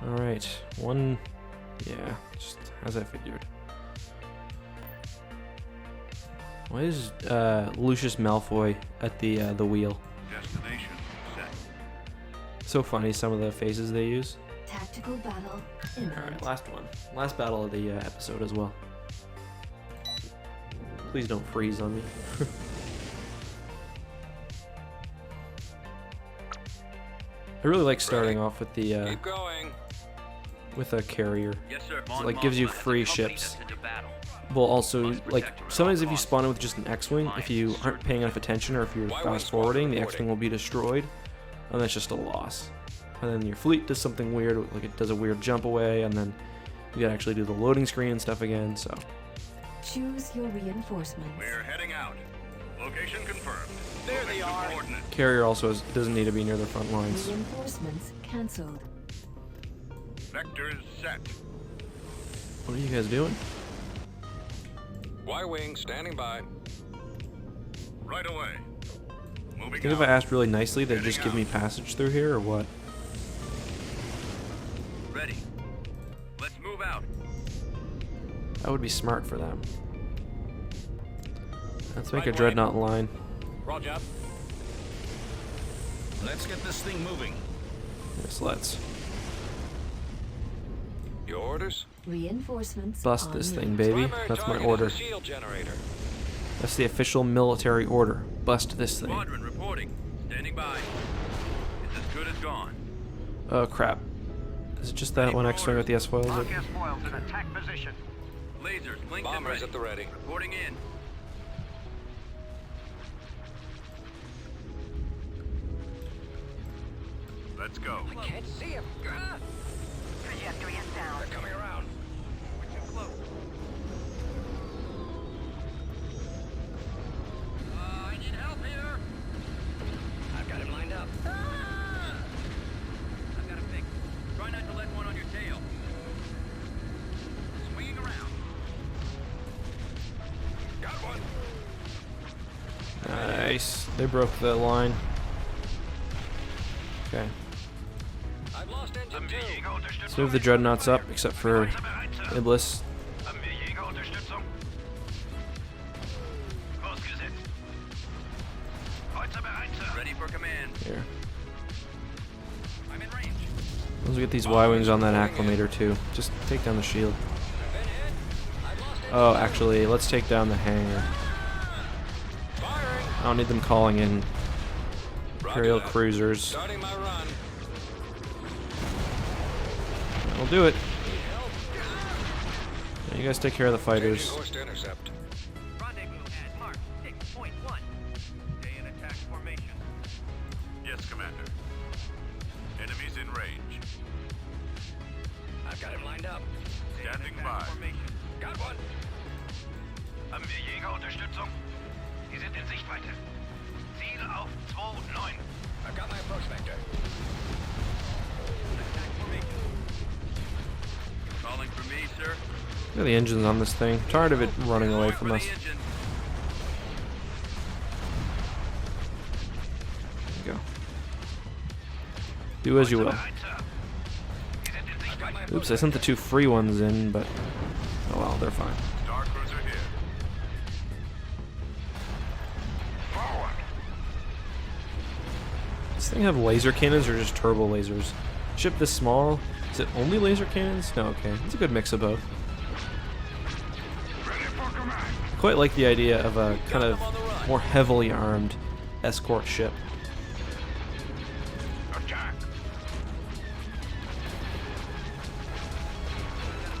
Alright, one, yeah, just as I figured. Why is Lucius Malfoy at the wheel? Destination set. So funny, some of the faces they use. Tactical battle imminent. Alright, last one. Last battle of the episode as well. Please don't freeze on me. I really like starting off with the Keep going. with a carrier. Yes, sir. It like gives you free ships. Well, also, like, sometimes if you spawn in with just an X-Wing, if you aren't paying enough attention or if you're fast forwarding, the X-Wing will be destroyed, and that's just a loss. And then your fleet does something weird, like it does a weird jump away, and then you gotta actually do the loading screen and stuff again, so. Choose your reinforcements. We're heading out. Location confirmed. There they are. Coordinates. Carrier also doesn't need to be near the front lines. Reinforcements cancelled. Vectors set. What are you guys doing? Y-wing standing by. Right away. Moving I think if I asked really nicely, they'd just give me passage through here, or what? Ready. Let's move out. That would be smart for them. Let's make a Right dreadnought line. Roger. Let's get this thing moving. Yes, let's. Your orders? Reinforcements Bust en this route. thing, baby. Primary That's my target is order. the shield generator. That's the official military order. Bust this thing. Squadron reporting. Standing by. It's as good as gone. Oh, crap. Is it just that one X-Wing with the S-foils? S-foils in attack position. Lasers linked and Bombers ready. at the ready. Reporting in. Let's go. Can't see him. Trajectory is down. They're coming around. We're too close. I need help here. I've got him lined up. They broke the line. Okay. I've lost engine 2. Let's move the dreadnoughts up, except for Iblis. Haben wir Jägerunterstützung? Ausgesetzt. Kreuzer bereit, Sir. Ready for command. Here. I'm in range. Let's get these Y-wings on that acclimator too. Just take down the shield. Oh, actually, let's take down the hangar. I don't need them calling in Imperial cruisers. Starting my run. We'll do it. Yeah, you guys take care of the fighters. Course to intercept. Rendezvous at Mark 6.1. Stay in attack formation. Yes, Commander. Enemies in range. I've got him lined up. Standing by. Got one. Haben wir Jägerunterstützung? Sie sind in Sichtweite. Ziel auf 2-9. I've got my approach vector. Attack formation. Calling for me, sir. Look at the engines on this thing. Tired of it running away from us. The engine. There you go. Do as you will. Oops, I sent the 2 free ones in, but oh well, they're fine. Star Cruiser here. Forward. Does this thing have laser cannons or just turbo lasers? Ship this small? Is it only laser cannons? No, okay. It's a good mix of both. Ready for command. I quite like the idea of a kind of more heavily armed escort ship. Attack.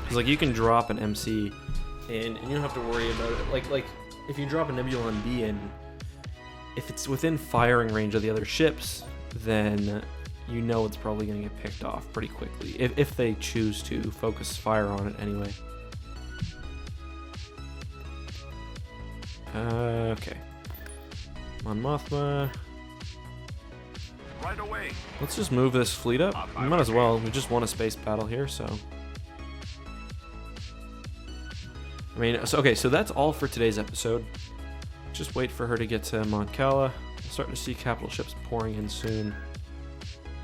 Because like you can drop an MC in and you don't have to worry about it. Like if you drop a Nebulon B in, if it's within firing range of the other ships, then you know it's probably going to get picked off pretty quickly if they choose to focus fire on it anyway. Okay. Mon Mothma. Right away. Let's just move this fleet up. We might as well. We just won a space battle here, so. I mean, so, okay, so that's all for today's episode. Just wait for her to get to Mon Cala. Starting to see capital ships pouring in soon.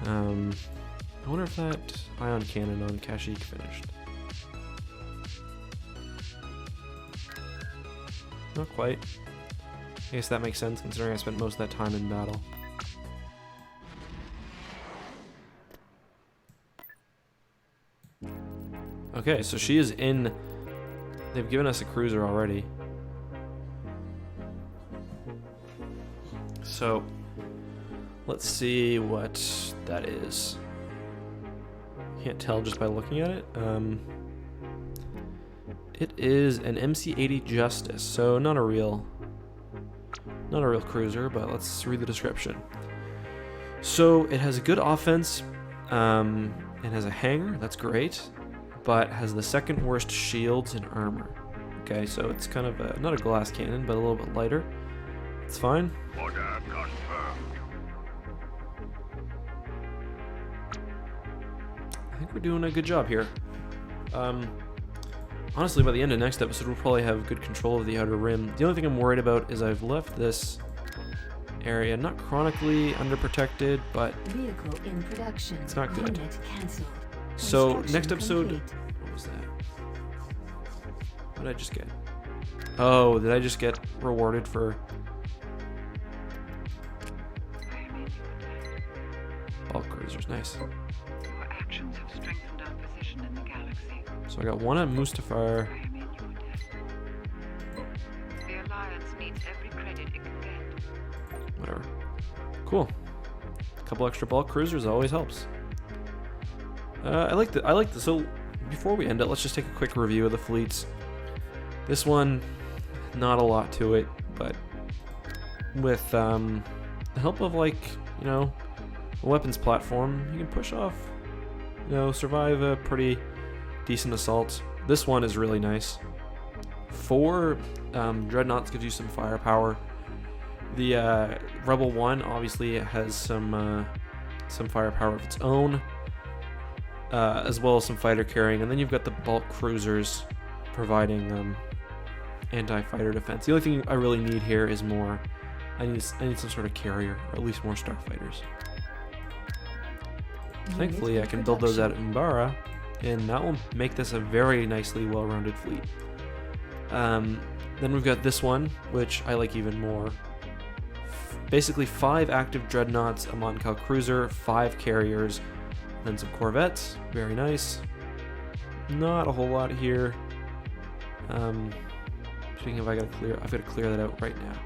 I wonder if that ion cannon on Kashyyyk finished. Not quite. I guess that makes sense considering I spent most of that time in battle. Okay, so she is in. They've given us a cruiser already. So let's see what that is. Can't tell just by looking at it. It is an MC-80 Justice, so not a real cruiser, but let's read the description. So it has a good offense, and has a hangar, that's great, but has the second worst shields and armor. Okay, so it's kind of a, not a glass cannon, but a little bit lighter. It's fine. Order confirmed. I think we're doing a good job here. Honestly, by the end of next episode, we'll probably have good control of the Outer Rim. The only thing I'm worried about is I've left this area not chronically underprotected, but Vehicle in production. it's not good. Unit cancelled. So Construction next episode, complete. what was that? What did I just get? Oh, did I just get rewarded for bulk cruisers? Nice. Your actions have strengthened our position in the galaxy. So I got one at Mustafar. I am in your debt. The Alliance needs every credit it can get. Whatever. Cool. A couple extra bulk cruisers always helps. I like the. So before we end it, let's just take a quick review of the fleets. This one, not a lot to it, but with the help of a weapons platform, you can push off, survive a pretty decent assault. This one is really nice. 4 dreadnoughts gives you some firepower. The Rebel 1 obviously has some firepower of its own, as well as some fighter carrying, and then you've got the bulk cruisers providing anti-fighter defense. The only thing I really need here is more I need some sort of carrier, or at least more starfighters. Thankfully, I can build those at Umbara, and that will make this a very nicely well-rounded fleet. Then we've got this one, which I like even more. Basically 5 active dreadnoughts, a Mon Cal cruiser, 5 carriers, then some corvettes. Very nice. Not a whole lot here. Speaking of, I've got to clear that out right now.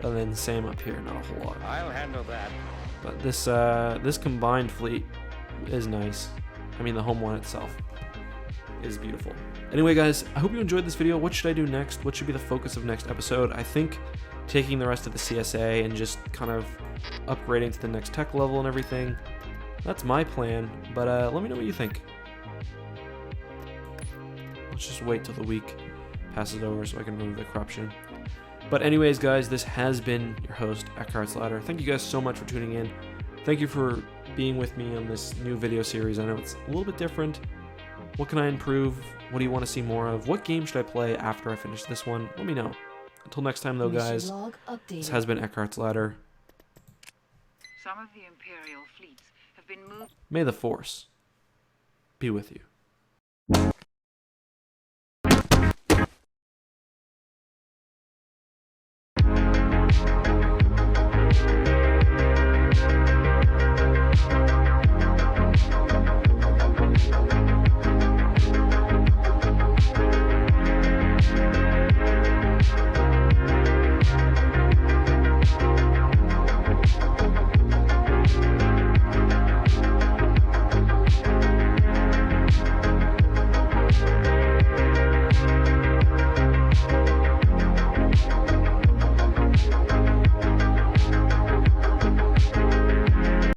And then same up here, not a whole lot. I'll handle that. But this combined fleet is nice. I mean, the home one itself is beautiful. Anyway, guys, I hope you enjoyed this video. What should I do next? What should be the focus of next episode? I think taking the rest of the CSA and just kind of upgrading to the next tech level and everything. That's my plan, but let me know what you think. Let's just wait till the week passes over so I can remove the corruption. But anyways, guys, this has been your host, EckhartsLadder. Thank you guys so much for tuning in. Thank you for being with me on this new video series. I know it's a little bit different. What can I improve? What do you want to see more of? What game should I play after I finish this one? Let me know. Until next time, though, guys, this has been EckhartsLadder. Some of the Imperial fleets have been moved. May the Force be with you.